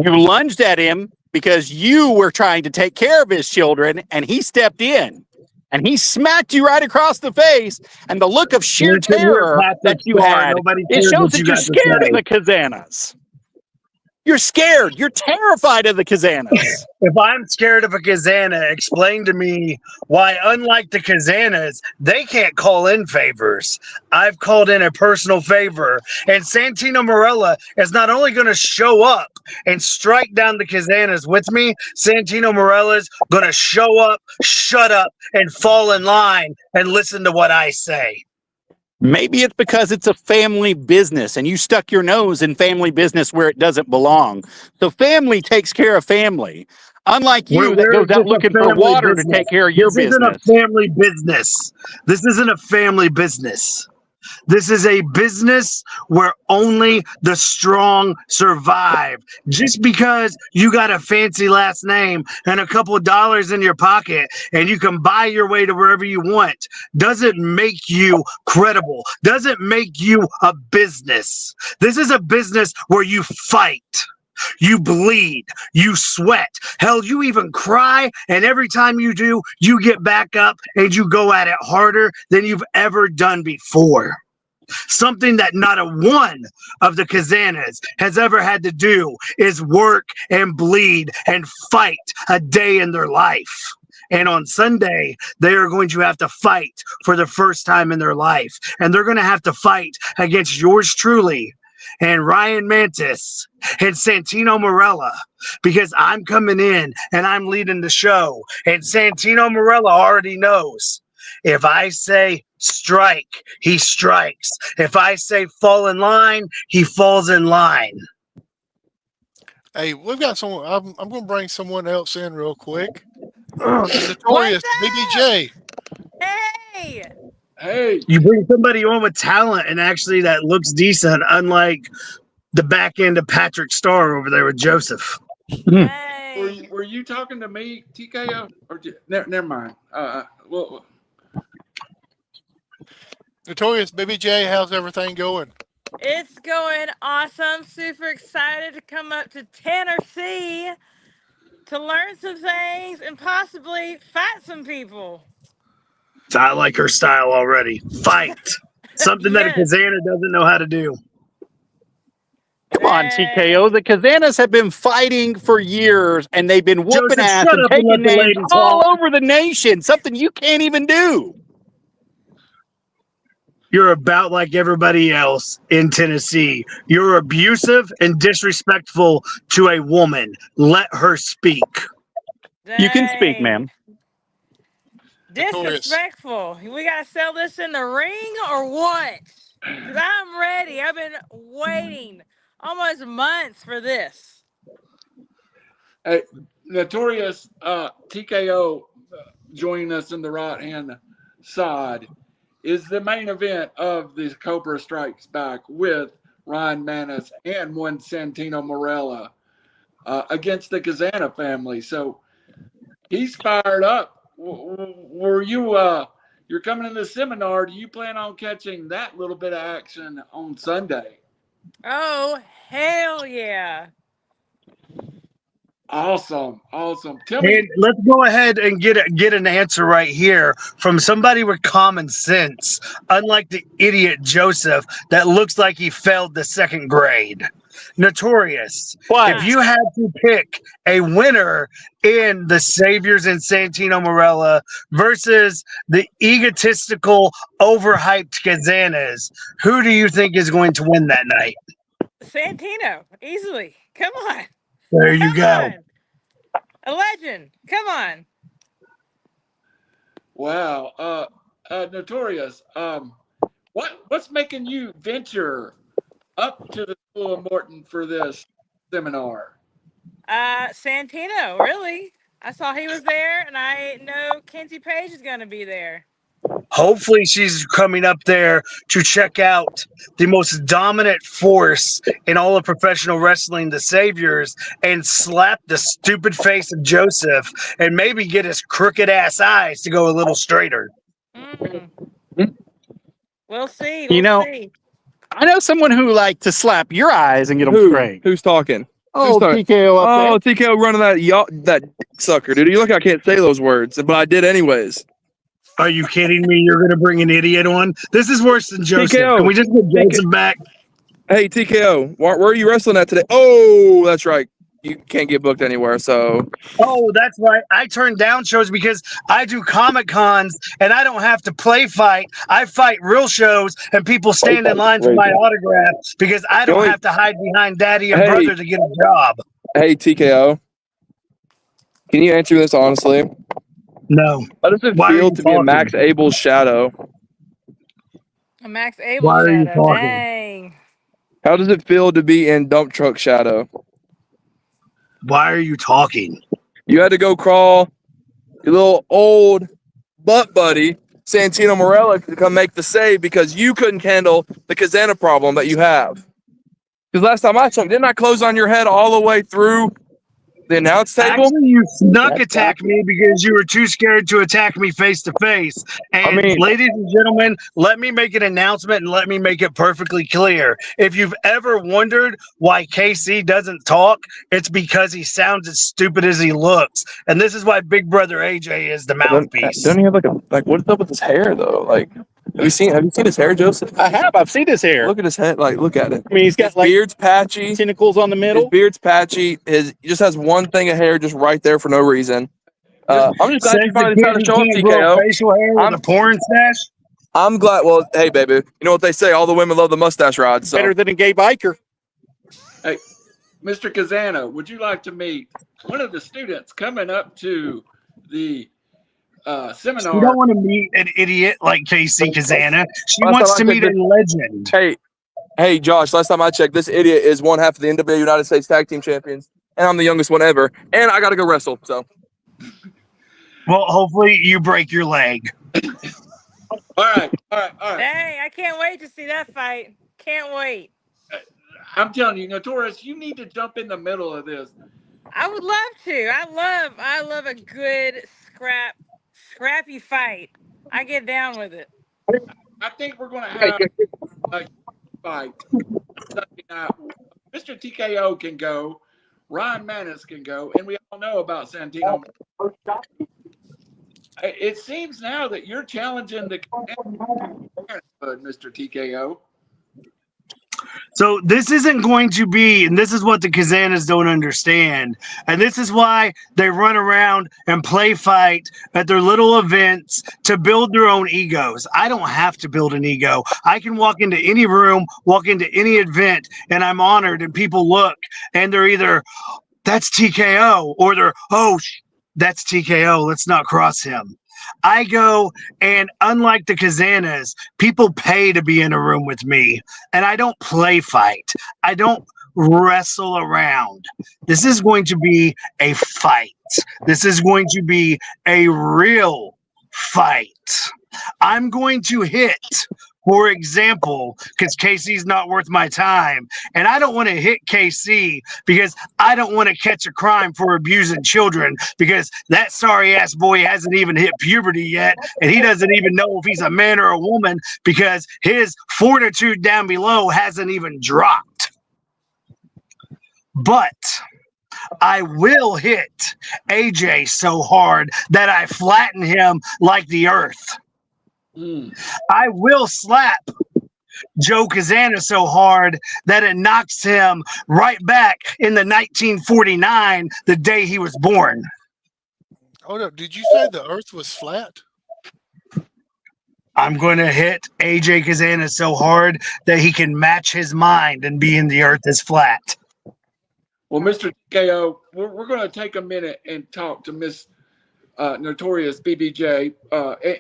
You lunged at him because you were trying to take care of his children, and he stepped in. And he smacked you right across the face, and the look of sheer terror that you had, it shows that you're scared of the Cazanas. You're scared. You're terrified of the Cazanas. If I'm scared of a Cazana, explain to me why, unlike the Cazanas, they can't call in favors. I've called in a personal favor, and Santino Marella is not only going to show up and strike down the Cazanas with me, Santino Morella's going to show up, shut up, and fall in line and listen to what I say. Maybe it's because it's a family business and you stuck your nose in family business where it doesn't belong. So family takes care of family. Unlike you that goes out looking for water to take care of your business. This isn't a family business. This isn't a family business. This is a business where only the strong survive. Just because you got a fancy last name and a couple of dollars in your pocket and you can buy your way to wherever you want doesn't make you credible, doesn't make you a business. This is a business where you fight. You bleed, you sweat, hell, you even cry, and every time you do, you get back up and you go at it harder than you've ever done before. Something that not a one of the Cazanas has ever had to do is work and bleed and fight a day in their life. And on Sunday, they are going to have to fight for the first time in their life. And they're going to have to fight against yours truly and Ryan Mantis and Santino Marella, because I'm coming in and I'm leading the show. And Santino Marella already knows. If I say strike, he strikes. If I say fall in line, he falls in line. Hey, we've got someone. I'm going to bring someone else in real quick. The notorious BBJ. Hey. Hey. You bring somebody on with talent and actually that looks decent, unlike the back end of Patrick Starr over there with Joseph. Hey. Were you talking to me, TKO? Or never mind. Well, Notorious BBJ, how's everything going? It's going awesome. Super excited to come up to Tennessee to learn some things and possibly fight some people. I like her style already. Fight. Something that a Cazana doesn't know how to do. Come on, TKO. The Cazanas have been fighting for years, and they've been whooping ass and taking names all over the nation. Something you can't even do. You're about like everybody else in Tennessee. You're abusive and disrespectful to a woman. Let her speak. Dang. You can speak, ma'am. Disrespectful. We got to sell this in the ring or what? Because I'm ready. I've been waiting almost months for this. Hey, notorious TKO joining us in the right-hand side is the main event of the Cobra Strikes Back with Ryan Mantis and one Santino Marella against the Cazana family. So he's fired up. Were you you're coming in the seminar? Do you plan on catching that little bit of action on Sunday? Oh, hell yeah. Awesome. Tell me. And let's go ahead and get an answer right here from somebody with common sense, unlike the idiot Joseph that looks like he failed the second grade. Notorious. What? If you had to pick a winner in the Saviors and Santino Marella versus the egotistical, overhyped Cazanas, who do you think is going to win that night? Santino, easily. Come on. There you Come go. on. A legend. Come on. Wow. Notorious. What's making you venture up to the School of Morton for this seminar? Santino, really. I saw he was there, and I know Kenzie Page is going to be there. Hopefully she's coming up there to check out the most dominant force in all of professional wrestling, the Saviors, and slap the stupid face of Joseph and maybe get his crooked ass eyes to go a little straighter. We'll see. You We'll know, see. I know someone who like to slap your eyes and get them Who? straight. Who's talking? Oh, Who's talking? TKO up there. TKO running that sucker, dude. You look, I can't say those words, but I did anyways. Are you kidding me? You're going to bring an idiot on? This is worse than Joseph. TKO. Can we just get Joseph back? Hey, TKO, where are you wrestling at today? Oh, that's right. You can't get booked anywhere, so. Oh, that's right. I turn down shows because I do Comic Cons and I don't have to play fight. I fight real shows and people stand in line for my autograph because I don't have to hide behind daddy and brother to get a job. Hey, TKO. Can you answer this honestly? No. How does it Why are feel you to be a talking? Max Abel's shadow? A Max Abel Why are you shadow. talking? Dang. How does it feel to be in Dump Truck Shadow? Why are you talking? You had to go crawl your little old butt buddy, Santino Morella, to come make the save because you couldn't handle the Cazana problem that you have. Because last time I checked, didn't I close on your head all the way through the announce table? Actually, you snuck attack me because you were too scared to attack me face to face. And ladies and gentlemen, let me make an announcement and let me make it perfectly clear. If you've ever wondered why KC doesn't talk, it's because he sounds as stupid as he looks. And this is why Big Brother AJ is the mouthpiece. Don't he have what's up with his hair though? Like, have you seen his hair, Joseph? I have. I've seen his hair. Look at his head. Like, look at it. I mean, he's got his beard's patchy. Tentacles on the middle. His beard's patchy. He just has one thing of hair just right there for no reason. I'm just glad you finally decided to show up, TKO. Facial hair with a porn stash. I'm glad. Well, hey, baby, you know what they say? All the women love the mustache rod. So. Better than a gay biker. Hey, Mr. Cazana, would you like to meet one of the students coming up to the seminar? She don't want to meet an idiot like KC Cazana. She wants to meet a legend. Hey, Josh, last time I checked, this idiot is one half of the NWA United States Tag Team Champions, and I'm the youngest one ever, and I got to go wrestle, so. Well, hopefully you break your leg. All right. Dang, I can't wait to see that fight. Can't wait. I'm telling you, Notorious, you need to jump in the middle of this. I would love to. I love a good scrappy fight. I get down with it. I think we're going to have a fight Sunday night. Mr. TKO can go. Ryan Manis can go. And we all know about Santino. It seems now that you're challenging the Mr. TKO. So this isn't going to be, and this is what the Kazanas don't understand, and this is why they run around and play fight at their little events to build their own egos. I don't have to build an ego. I can walk into any room, walk into any event, and I'm honored, and people look, and they're either, that's TKO, or they're, that's TKO, let's not cross him. I go, and unlike the Kazanas, people pay to be in a room with me, and I don't play fight. I don't wrestle around. This is going to be a fight. This is going to be a real fight. I'm going to hit, for example, because KC's not worth my time, and I don't want to hit KC because I don't want to catch a crime for abusing children because that sorry-ass boy hasn't even hit puberty yet, and he doesn't even know if he's a man or a woman because his fortitude down below hasn't even dropped. But I will hit AJ so hard that I flatten him like the earth. I will slap Joe Cazana so hard that it knocks him right back in the 1949, the day he was born. Hold up. Did you say the earth was flat? I'm going to hit AJ Cazana so hard that he can match his mind and be in the earth is flat. Well, Mr. TKO, we're going to take a minute and talk to Miss Notorious BBJ,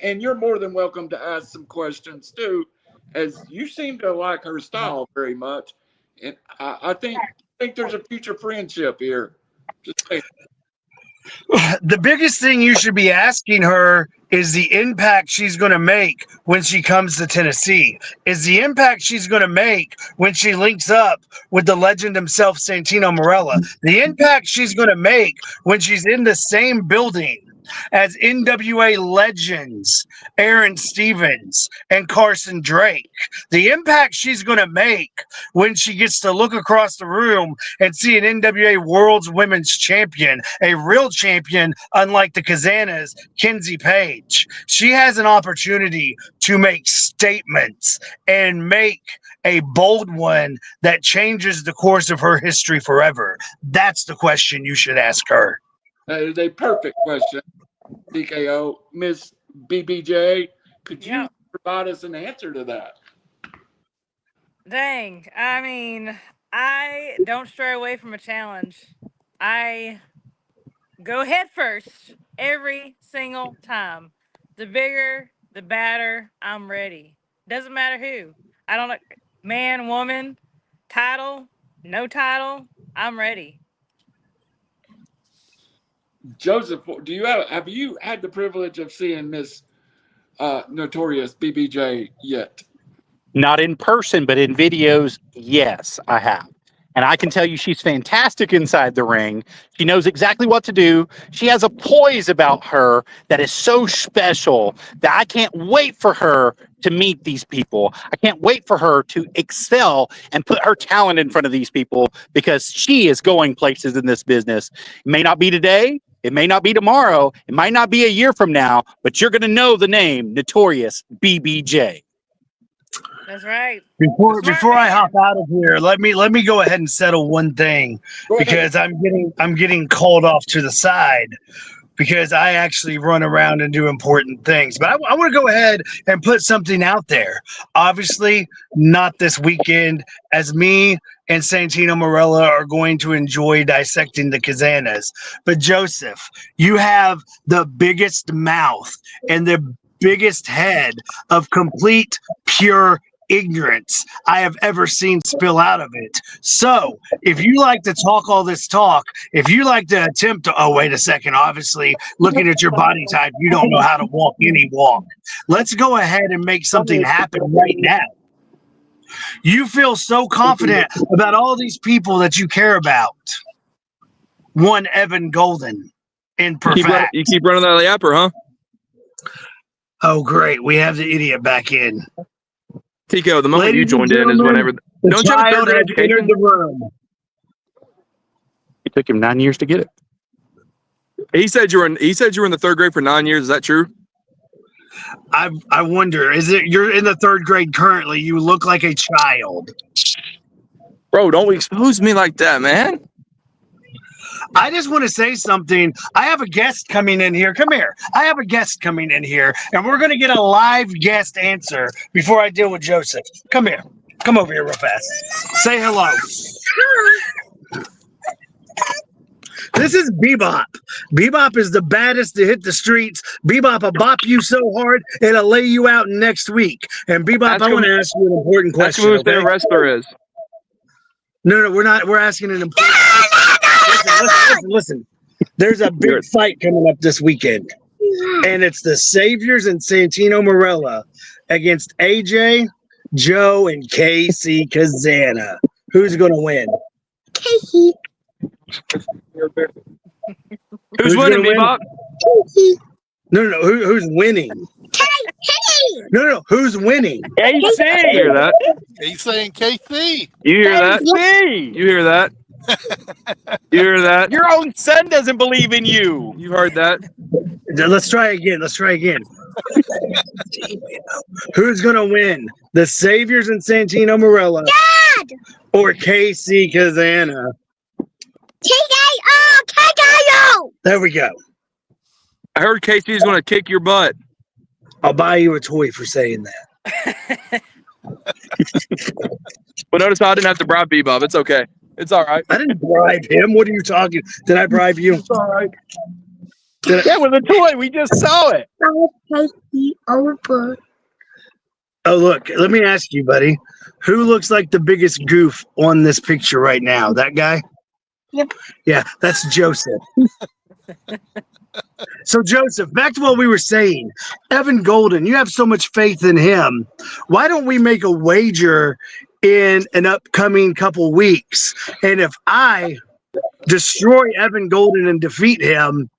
and you're more than welcome to ask some questions too, as you seem to like her style very much, and I think there's a future friendship here. Just saying. The biggest thing you should be asking her is the impact she's going to make when she comes to Tennessee. Is the impact she's going to make when she links up with the legend himself, Santino Marella. The impact she's going to make when she's in the same building as NWA legends Aaron Stevens and Carson Drake. The impact she's going to make when she gets to look across the room and see an NWA World's Women's Champion, a real champion, unlike the Kazanas, Kenzie Page. She has an opportunity to make statements and make a bold one that changes the course of her history forever. That's the question you should ask her. That is a perfect question, TKO. Miss BBJ, could you provide us an answer to that? Dang. I mean, I don't stray away from a challenge. I go head first every single time. The bigger, the badder, I'm ready. Doesn't matter who. I don't know, man, woman, title, no title, I'm ready. Joseph, have you had the privilege of seeing Miss Notorious BBJ yet? Not in person, but in videos, yes, I have. And I can tell you she's fantastic inside the ring. She knows exactly what to do. She has a poise about her that is so special that I can't wait for her to meet these people. I can't wait for her to excel and put her talent in front of these people because she is going places in this business. It may not be today. It may not be tomorrow. It might not be a year from now, but you're going to know the name Notorious BBJ. That's right. Before I hop out of here, let me go ahead and settle one thing because I'm getting called off to the side because I actually run around and do important things. But I want to go ahead and put something out there. Obviously, not this weekend, as me and Santino Marella are going to enjoy dissecting the Kazanas. But Joseph, you have the biggest mouth and the biggest head of complete, pure ignorance I have ever seen spill out of it. So if you like to talk all this talk, if you like to attempt to, oh, wait a second, obviously looking at your body type, you don't know how to walk any walk. Let's go ahead and make something happen right now. You feel so confident about all these people that you care about. One Evan Golden in perfect. You keep running that yapper, huh? Oh, great. We have the idiot back in. TKO, the moment you joined in is whenever the child has entered the room. It took him 9 years to get it. He said you were in the third grade for 9 years. Is that true? I wonder, you're in the third grade currently? You look like a child. Bro, don't expose me like that, man. I just want to say something. I have a guest coming in here. Come here. I have a guest coming in here, and we're going to get a live guest answer before I deal with Joseph. Come here. Come over here real fast. Say hello. This is Bebop. Bebop is the baddest to hit the streets. Bebop will bop you so hard, it'll lay you out next week. And Bebop, I want to ask you an important question. That's who the wrestler is. No, we're not. We're asking an important Listen. There's a big fight coming up this weekend, and it's the Saviors and Santino Marella against AJ, Joe, and KC Cazana. Who's going to win? KC. Who's winning, Bebop? No. Who's winning? No. Who's winning? KC. You hear that? He's saying KC. You hear that? You hear that? You hear that? Your own son doesn't believe in you. You heard that? Let's try again. Who's going to win? The Saviors and Santino Marella? Dad! Or KC Cazana? TKO! There we go. I heard KC's going to kick your butt. I'll buy you a toy for saying that. But notice how I didn't have to bribe Bebop. It's okay. It's all right. I didn't bribe him. What are you talking? Did I bribe you? It's all right. Yeah, with a toy. We just saw it. Oh, look. Let me ask you, buddy. Who looks like the biggest goof on this picture right now? That guy? Yep. Yeah, that's Joseph. So, Joseph, back to what we were saying. Evan Golden, you have so much faith in him. Why don't we make a wager in an upcoming couple weeks? And if I destroy Evan Golden and defeat him,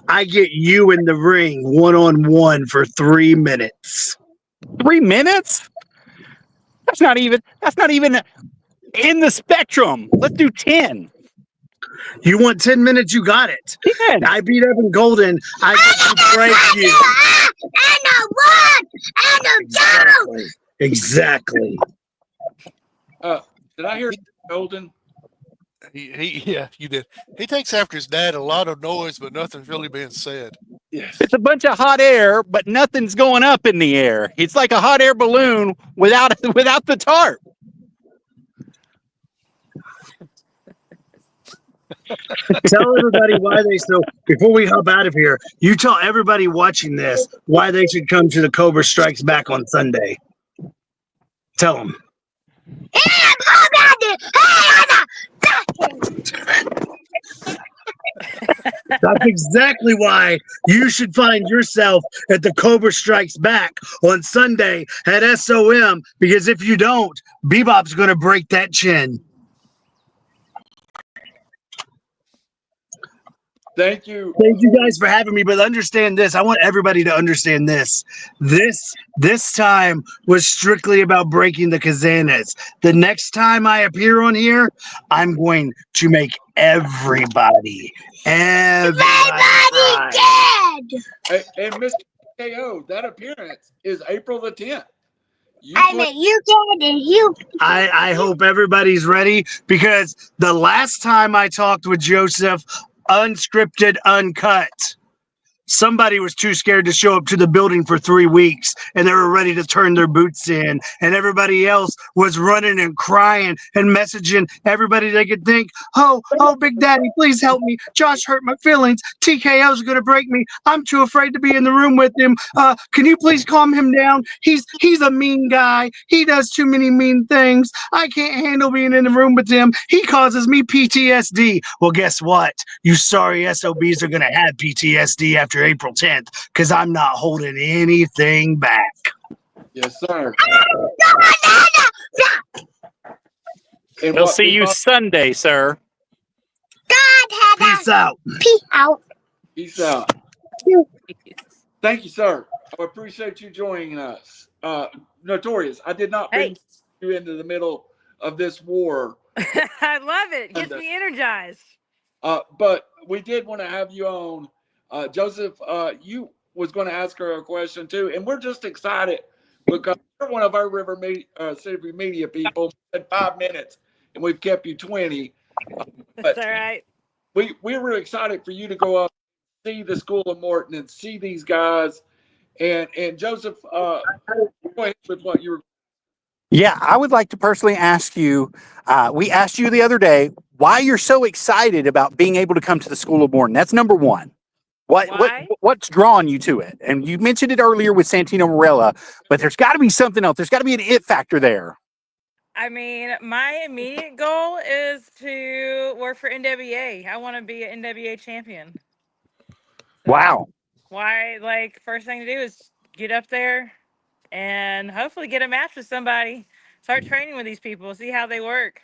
I get you in the ring one-on-one for 3 minutes. 3 minutes? That's not even in the spectrum. Let's do 10. You want 10 minutes? You got it. 10. I beat Evan Golden. I get to break you. Exactly. Did I hear Golden? Yeah, you did. He takes after his dad. A lot of noise, but nothing's really being said. Yes. It's a bunch of hot air, but nothing's going up in the air. It's like a hot air balloon without the tarp. Tell everybody why before we hop out of here, you tell everybody watching this why they should come to the Cobra Strikes Back on Sunday. Tell them. That's exactly why you should find yourself at the Cobra Strikes Back on Sunday at SOM, because if you don't, Bebop's going to break that chin. Thank you. Thank you guys for having me, but understand this. I want everybody to understand this. This time was strictly about breaking the Cazanas. The next time I appear on here, I'm going to make everybody dead. And Mr. TKO, that appearance is April the 10th. I hope everybody's ready, because the last time I talked with Joseph, unscripted, uncut, somebody was too scared to show up to the building for 3 weeks, and they were ready to turn their boots in, and everybody else was running and crying and messaging everybody they could think. Oh, Big Daddy, please help me. Josh hurt my feelings. TKO's gonna break me. I'm too afraid to be in the room with him. Can you please calm him down? He's a mean guy. He does too many mean things. I can't handle being in the room with him. He causes me PTSD. Well, guess what? You sorry SOBs are gonna have PTSD after April 10th, because I'm not holding anything back. Yes, sir. We'll see you Sunday, sir. Peace out. Peace out. Thank you, sir. I appreciate you joining us. Notorious, I did not bring you into the middle of this war. I love it. Gets me energized. But we did want to have you on. Joseph, you was going to ask her a question too, and we're just excited because you're one of our City Media people. We had 5 minutes, and we've kept you 20. That's all right. We were excited for you to go up, see the School of Morton, and see these guys. And Joseph, go ahead with what you were. Yeah, I would like to personally ask you. We asked you the other day why you're so excited about being able to come to the School of Morton. That's number one. What's drawing you to it? And you mentioned it earlier with Santino Marella, but there's got to be something else. There's got to be an it factor there. I mean, my immediate goal is to work for NWA. I want to be an NWA champion. Wow. First thing to do is get up there and hopefully get a match with somebody. Start training with these people, see how they work.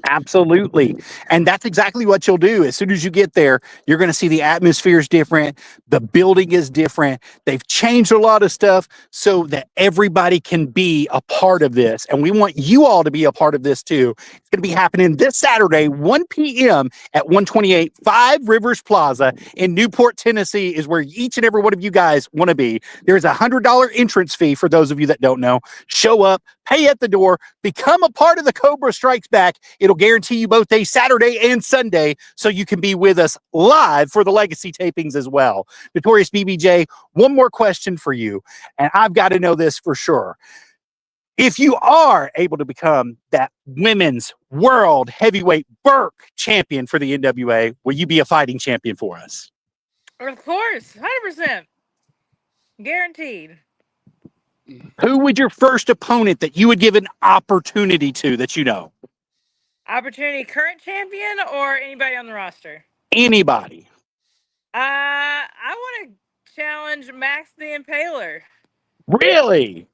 Absolutely. And that's exactly what you'll do. As soon as you get there, you're going to see the atmosphere is different. The building is different. They've changed a lot of stuff so that everybody can be a part of this. And we want you all to be a part of this too. It's going to be happening this Saturday, 1 p.m. at 128 5 Rivers Plaza in Newport, Tennessee is where each and every one of you guys want to be. There's a $100 entrance fee for those of you that don't know. Show up, pay at the door, become a part of the Cobra Strikes Back. It'll It'll guarantee you both days, Saturday and Sunday, so you can be with us live for the Legacy tapings as well. Notorious BBJ, one more question for you, and I've got to know this for sure. If you are able to become that women's world heavyweight Burke champion for the NWA, will you be a fighting champion for us? Of course, 100%. Guaranteed. Who would your first opponent that you would give an opportunity to that you know? Opportunity current champion or anybody on the roster? Anybody. I want to challenge Max the Impaler. Really?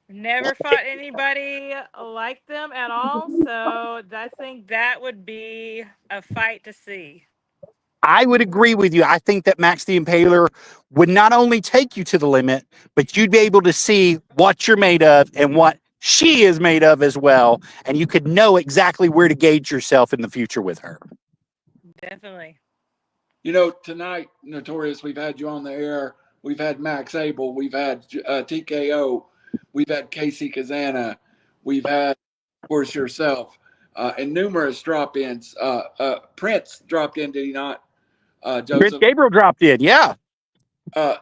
Never fought anybody like them at all, so I think that would be a fight to see. I would agree with you. I think that Max the Impaler would not only take you to the limit, but you'd be able to see what you're made of and what she is made of as well. And you could know exactly where to gauge yourself in the future with her. Definitely. You know, tonight, Notorious, we've had you on the air. We've had Max Abel. We've had TKO. We've had KC Cazana. We've had, of course, yourself. And numerous drop-ins. Prince dropped in, did he not? Prince Joseph. Gabriel dropped in, yeah. The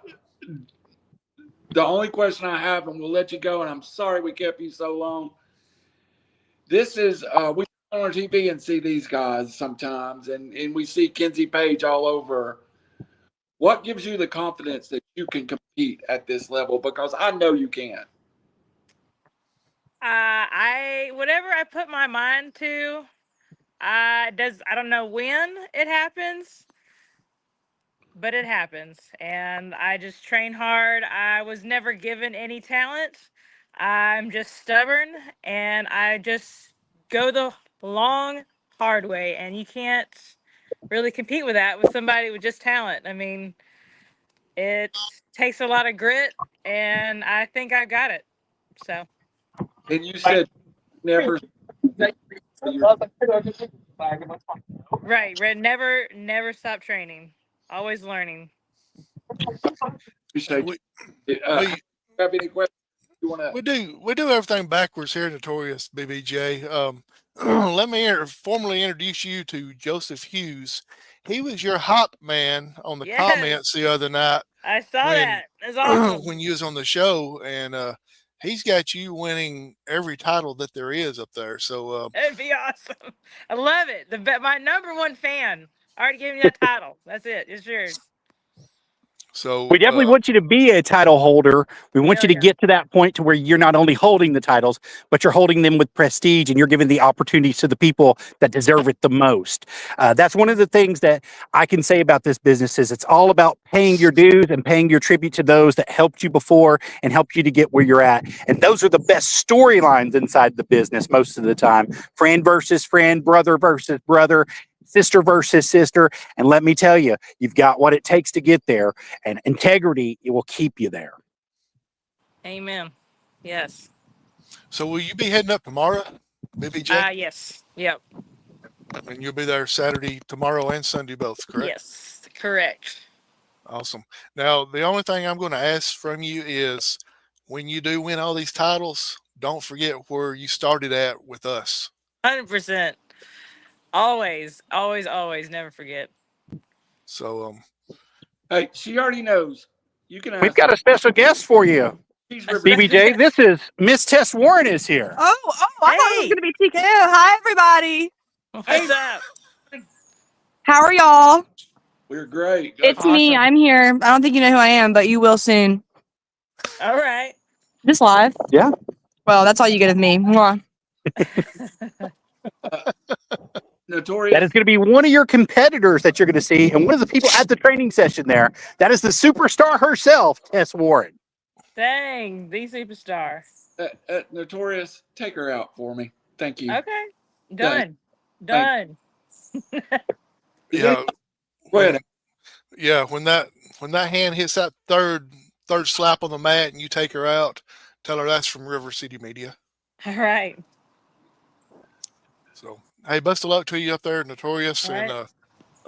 only question I have, and we'll let you go, and I'm sorry we kept you so long. This is, we on our TV and see these guys sometimes, and we see Kenzie Page all over. What gives you the confidence that you can compete at this level? Because I know you can. Whatever I put my mind to, I don't know when it happens, but it happens, and I just train hard. I was never given any talent. I'm just stubborn, and I just go the long, hard way, and you can't really compete with that with somebody with just talent. I mean, it takes a lot of grit, and I think I got it. So. And you said never. Right. Never stop training. Always learning. Appreciate you. Have any questions? You want to? We do everything backwards here, Notorious BBJ. Let me formally introduce you to Joseph Hughes. He was your hot man on the comments the other night. I saw that. It's awesome. When you was on the show, and he's got you winning every title that there is up there. So it'd be awesome. I love it. My number one fan already gave me that title. That's it. It's yours. So we definitely want you to be a title holder. We want you to get to that point to where you're not only holding the titles, but you're holding them with prestige, and you're giving the opportunities to the people that deserve it the most. That's one of the things that I can say about this business is it's all about paying your dues and paying your tribute to those that helped you before and helped you to get where you're at. And those are the best storylines inside the business most of the time. Friend versus friend, brother versus brother, sister versus sister. And let me tell you, you've got what it takes to get there, and integrity, it will keep you there. Amen. Yes. So will you be heading up tomorrow, BBJ? Yes. Yep. And you'll be there Saturday, tomorrow, and Sunday both, correct? Yes, correct. Awesome. Now, the only thing I'm going to ask from you is when you do win all these titles, don't forget where you started at with us. 100%. Always, always, always, never forget. So, hey, she already knows. You can ask. We've got a special guest for you. BBJ, this is Miss Tess Warren is here. I thought it was going to be TKO. Hi, everybody. What's up? How are y'all? We're great. It's me. I'm here. I don't think you know who I am, but you will soon. All right. This live? Yeah. Well, that's all you get of me. Mwah. Notorious. That is going to be one of your competitors that you're going to see, and one of the people at the training session there. That is the superstar herself, Tess Warren. Dang, the superstar. Notorious, take her out for me. Thank you. Okay. Done. Done. yeah. Go ahead. Yeah, when that hand hits that third slap on the mat and you take her out, tell her that's from RiverCity-Media. All right. So, hey, best of luck to you up there, Notorious, right.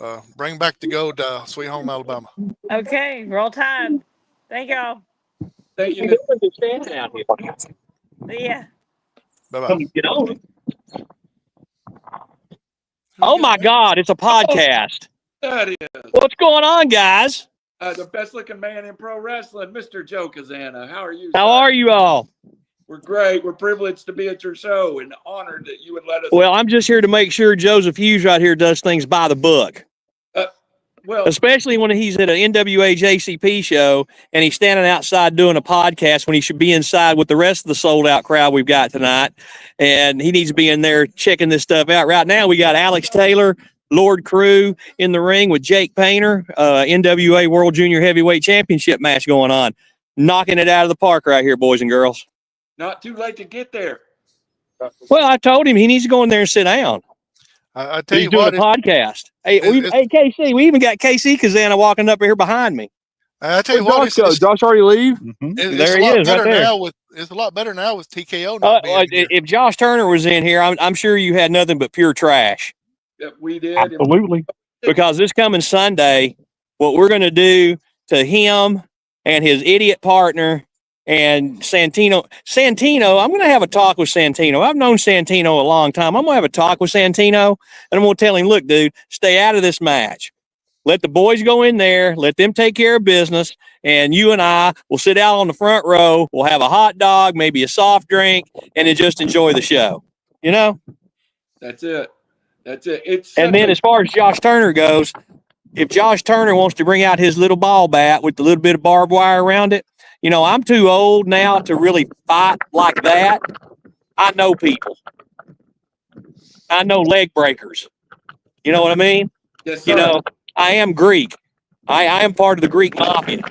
And bring back the gold, Sweet Home Alabama. Okay, roll tide. Thank y'all. Thank you. Yeah. Bye-bye. Get on. Oh my God, it's a podcast. That is. What's going on, guys? The best looking man in pro wrestling, Mr. Joe Cazana. How are you? How are you all? We're great. We're privileged to be at your show and honored that you would let us. Well, I'm just here to make sure Joseph Hughes right here does things by the book. Well, especially when he's at an NWA JCP show and he's standing outside doing a podcast when he should be inside with the rest of the sold out crowd we've got tonight. And he needs to be in there checking this stuff out. Right now, we got Alex Taylor, Lord Crew in the ring with Jake Painter, NWA World Junior Heavyweight Championship match going on. Knocking it out of the park right here, boys and girls. Not too late to get there. Well, I told him he needs to go in there and sit down. I tell He's you doing what, a podcast. Hey, KC, we even got KC Cazana walking up here behind me. I tell you what, Josh already leave? There he is, right there. It's a lot better now with TKO not being here. If Josh Turner was in here, I'm sure you had nothing but pure trash. Yeah, we did. Absolutely. Because this coming Sunday, what we're going to do to him and his idiot partner and Santino, I'm going to have a talk with Santino. I've known Santino a long time. I'm going to have a talk with Santino, and I'm going to tell him, look, dude, stay out of this match. Let the boys go in there. Let them take care of business. And you and I will sit out on the front row. We'll have a hot dog, maybe a soft drink, and then just enjoy the show. You know? That's it. That's it. And then as far as Josh Turner goes, if Josh Turner wants to bring out his little ball bat with a little bit of barbed wire around it, you know, I'm too old now to really fight like that. I know people. I know leg breakers. You know what I mean? Yes, sir. You know, I am Greek. I am part of the Greek mafia.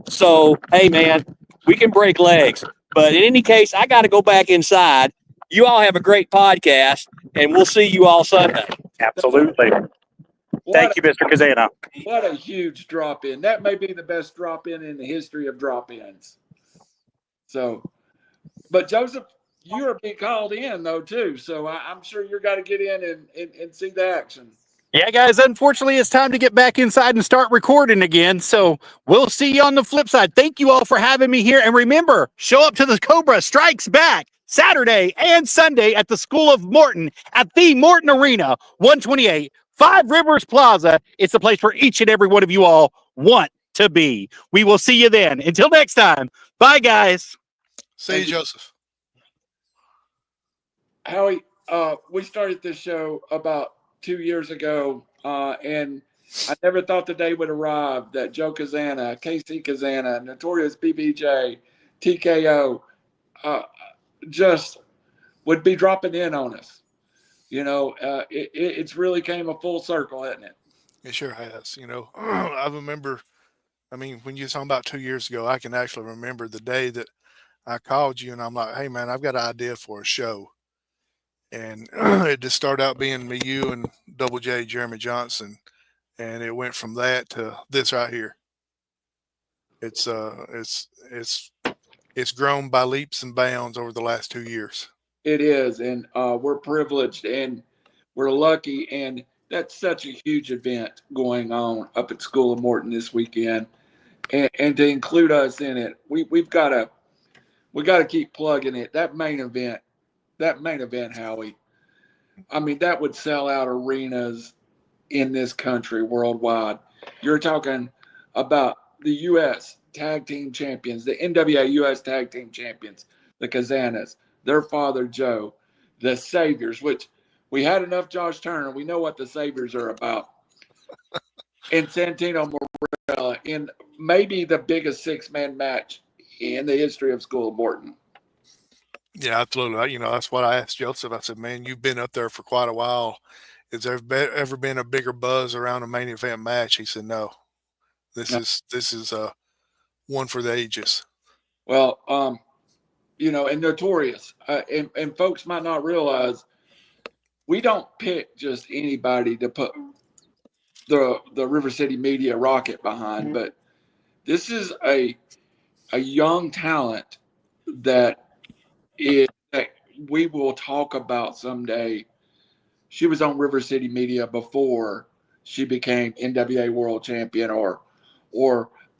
So, hey, man, we can break legs. But in any case, I got to go back inside. You all have a great podcast, and we'll see you all Sunday. Absolutely. Thank you, Mr. Cazana. What a huge drop in. That may be the best drop in the history of drop ins. So, but Joseph, you are being called in, though, too. So I'm sure you're got to get in and see the action. Yeah, guys, unfortunately, it's time to get back inside and start recording again. So we'll see you on the flip side. Thank you all for having me here. And remember, show up to the Cobra Strikes Back Saturday and Sunday at the School of Morton at the Morton Arena, 128 Five Rivers Plaza. It's the place where each and every one of you all want to be. We will see you then. Until next time, bye, guys. See you, Joseph. Howie, we started this show about 2 years ago, and I never thought the day would arrive that Joe Cazana, KC Cazana, Notorious BBJ, TKO, just would be dropping in on us. You know, it's really came a full circle, hasn't it? It sure has. You know, I remember, I mean, when you were talking about 2 years ago, I can actually remember the day that I called you and I'm like, hey, man, I've got an idea for a show. And it just started out being me, you, and Double J, Jeremy Johnson. And it went from that to this right here. It's grown by leaps and bounds over the last 2 years. It is, and we're privileged and we're lucky, and that's such a huge event going on up at School of Morton this weekend, and to include us in it, we got to keep plugging it. That main event, Howie. I mean, that would sell out arenas in this country worldwide. You're talking about the U.S. Tag Team Champions, the NWA U.S. Tag Team Champions, the Cazanas, their father Joe, the Saviors, which we had enough Josh Turner. We know what the Saviors are about. And Santino Marella in maybe the biggest six-man match in the history of School of Morton. Yeah, absolutely. You know, that's what I asked Joseph. I said, man, you've been up there for quite a while. Has there ever been a bigger buzz around a main event match? He said, no. This is one for the ages. Well, you know, and Notorious. And folks might not realize we don't pick just anybody to put the RiverCity-Media rocket behind, but this is a young talent that we will talk about someday. She was on RiverCity-Media before she became NWA World Champion or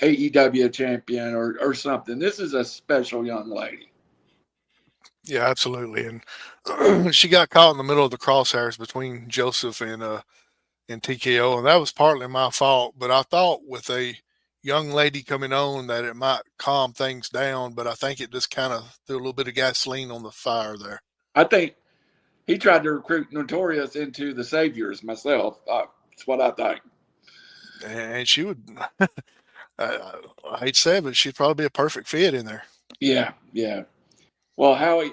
AEW Champion or something. This is a special young lady. Yeah, absolutely. And she got caught in the middle of the crosshairs between Joseph and TKO, and that was partly my fault. But I thought with a young lady coming on that it might calm things down, but I think it just kind of threw a little bit of gasoline on the fire there. I think he tried to recruit Notorious into the Saviors myself. That's what I think. And she would, I hate to say it, but she'd probably be a perfect fit in there. Yeah, yeah. Well, Howie,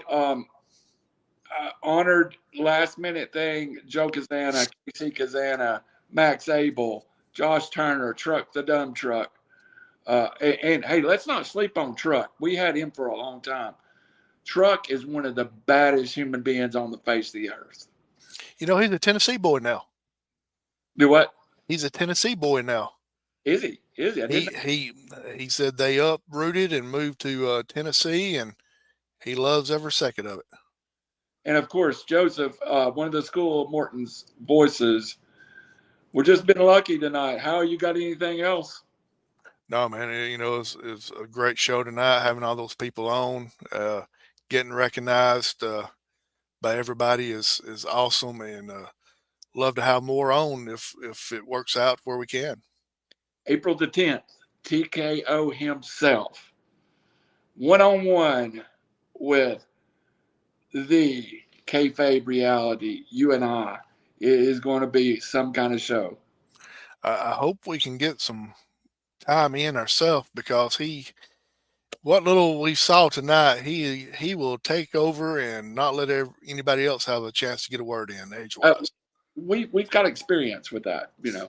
honored last minute thing, Joe Cazana, KC Cazana, Max Abel, Josh Turner, Truck the Dumb Truck. And hey, let's not sleep on Truck. We had him for a long time. Truck is one of the baddest human beings on the face of the earth. You know, he's a Tennessee boy now. Do what? He's a Tennessee boy now. Is he? Is he? I didn't He said they uprooted and moved to Tennessee, and he loves every second of it. And of course, Joseph, one of the School of Morton's voices. We're just been lucky tonight. How you got anything else? No, man, you know, it's a great show tonight, having all those people on, getting recognized by everybody is awesome, and love to have more on if it works out where we can. April the 10th, TKO himself, one-on-one with the kayfabe reality, you and I, is going to be some kind of show. I hope we can get some time in ourselves, because what little we saw tonight, he will take over and not let anybody else have a chance to get a word in age-wise. We've got experience with that, you know.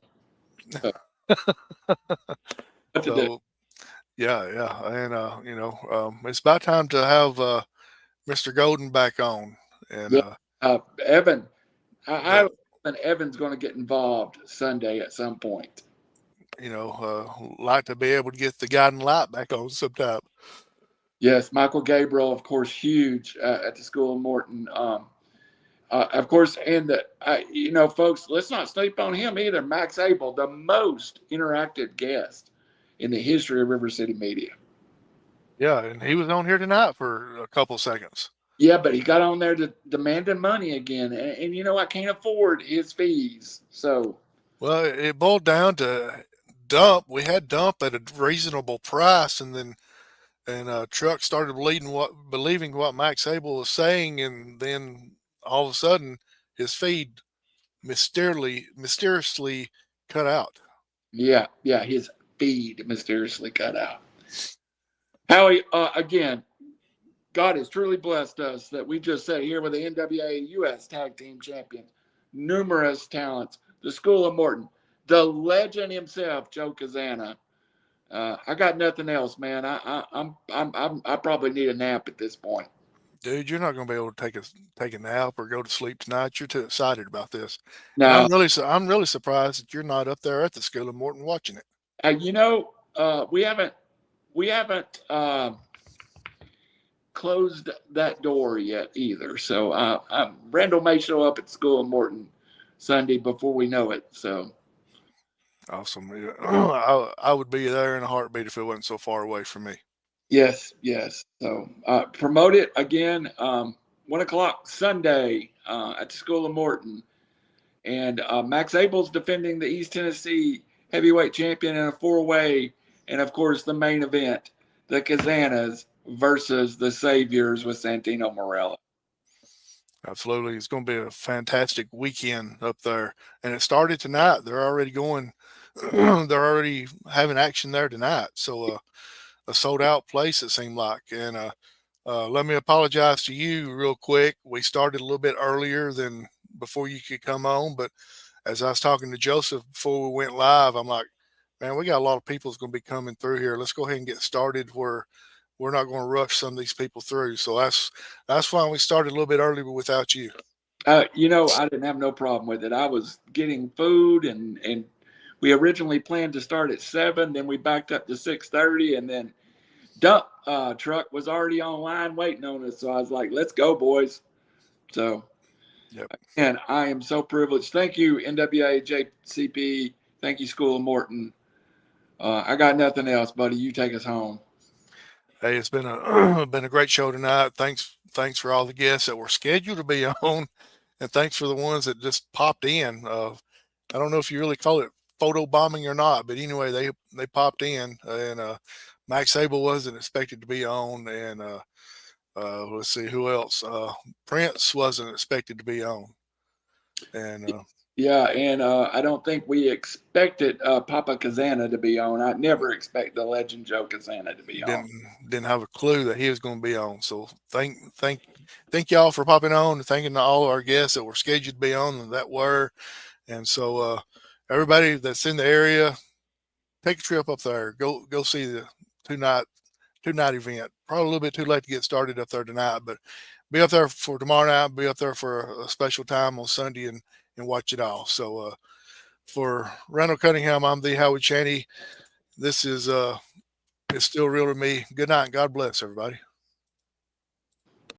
So, what to do? Yeah, and you know, it's about time to have Mr. Golden back on, and Yeah. Evan, I Evan's going to get involved Sunday at some point. You know, like to be able to get the guiding light back on sometime. Yes, Michael Gabriel, of course, huge at the School of Morton. Of course, and you know, folks, let's not sleep on him either. Max Abel, the most interactive guest in the history of RiverCity-Media. Yeah, and he was on here tonight for a couple seconds. Yeah, but he got on there to demanding money again, and you know, I can't afford his fees. So, well, it boiled down to Dump. We had Dump at a reasonable price, and then Truck started believing what Max Abel was saying, and then all of a sudden his feed mysteriously cut out. Yeah, his feed mysteriously cut out. Howie, again, God has truly blessed us that we just sat here with the NWA U.S. Tag Team Champions, numerous talents, the School of Morton, the legend himself, Joe Cazana. I got nothing else, man. I probably need a nap at this point. Dude, you're not going to be able to take a nap or go to sleep tonight. You're too excited about this. No, and I'm really surprised that you're not up there at the School of Morton watching it. You know, we haven't closed that door yet either. So Randall may show up at School of Morton Sunday before we know it. So awesome. I would be there in a heartbeat if it wasn't so far away from me. Yes. So promote it again. 1:00 Sunday at the School of Morton, and Max Abel's defending the East Tennessee heavyweight champion in a 4-way, and of course the main event, the Cazanas versus the Saviors with Santino Marella. Absolutely. It's going to be a fantastic weekend up there. And it started tonight. They're already going, they're already having action there tonight. So a sold out place, it seemed like. And let me apologize to you real quick. We started a little bit earlier than before you could come on. But as I was talking to Joseph before we went live, I'm like, man, we got a lot of people that's going to be coming through here. Let's go ahead and get started where we're not going to rush some of these people through. So that's why we started a little bit early without you. You know, I didn't have no problem with it. I was getting food, and we originally planned to start at 7. Then we backed up to 6:30, and then Dump Truck was already online waiting on us. So I was like, let's go, boys. So, and I am so privileged. Thank you, NWA, JCP. Thank you, School of Morton. I got nothing else, buddy. You take us home. Hey, it's been a been a great show tonight. Thanks for all the guests that were scheduled to be on, and thanks for the ones that just popped in. I don't know if you really call it photo bombing or not, but anyway, they popped in, and Max Sable wasn't expected to be on, and let's see who else. Prince wasn't expected to be on, and Yeah, and I don't think we expected Papa Cazana to be on. I never expect the legend Joe Cazana to be on. didn't have a clue that he was going to be on. So thank y'all for popping on, and thanking all our guests that were scheduled to be on and that were. And so everybody that's in the area, take a trip up there. Go see the two night event. Probably a little bit too late to get started up there tonight, but be up there for tomorrow night. Be up there for a special time on Sunday and watch it all. So for Randall Cunningham, I'm the Howard Chaney. This is it's still real to me. Good night. God bless everybody.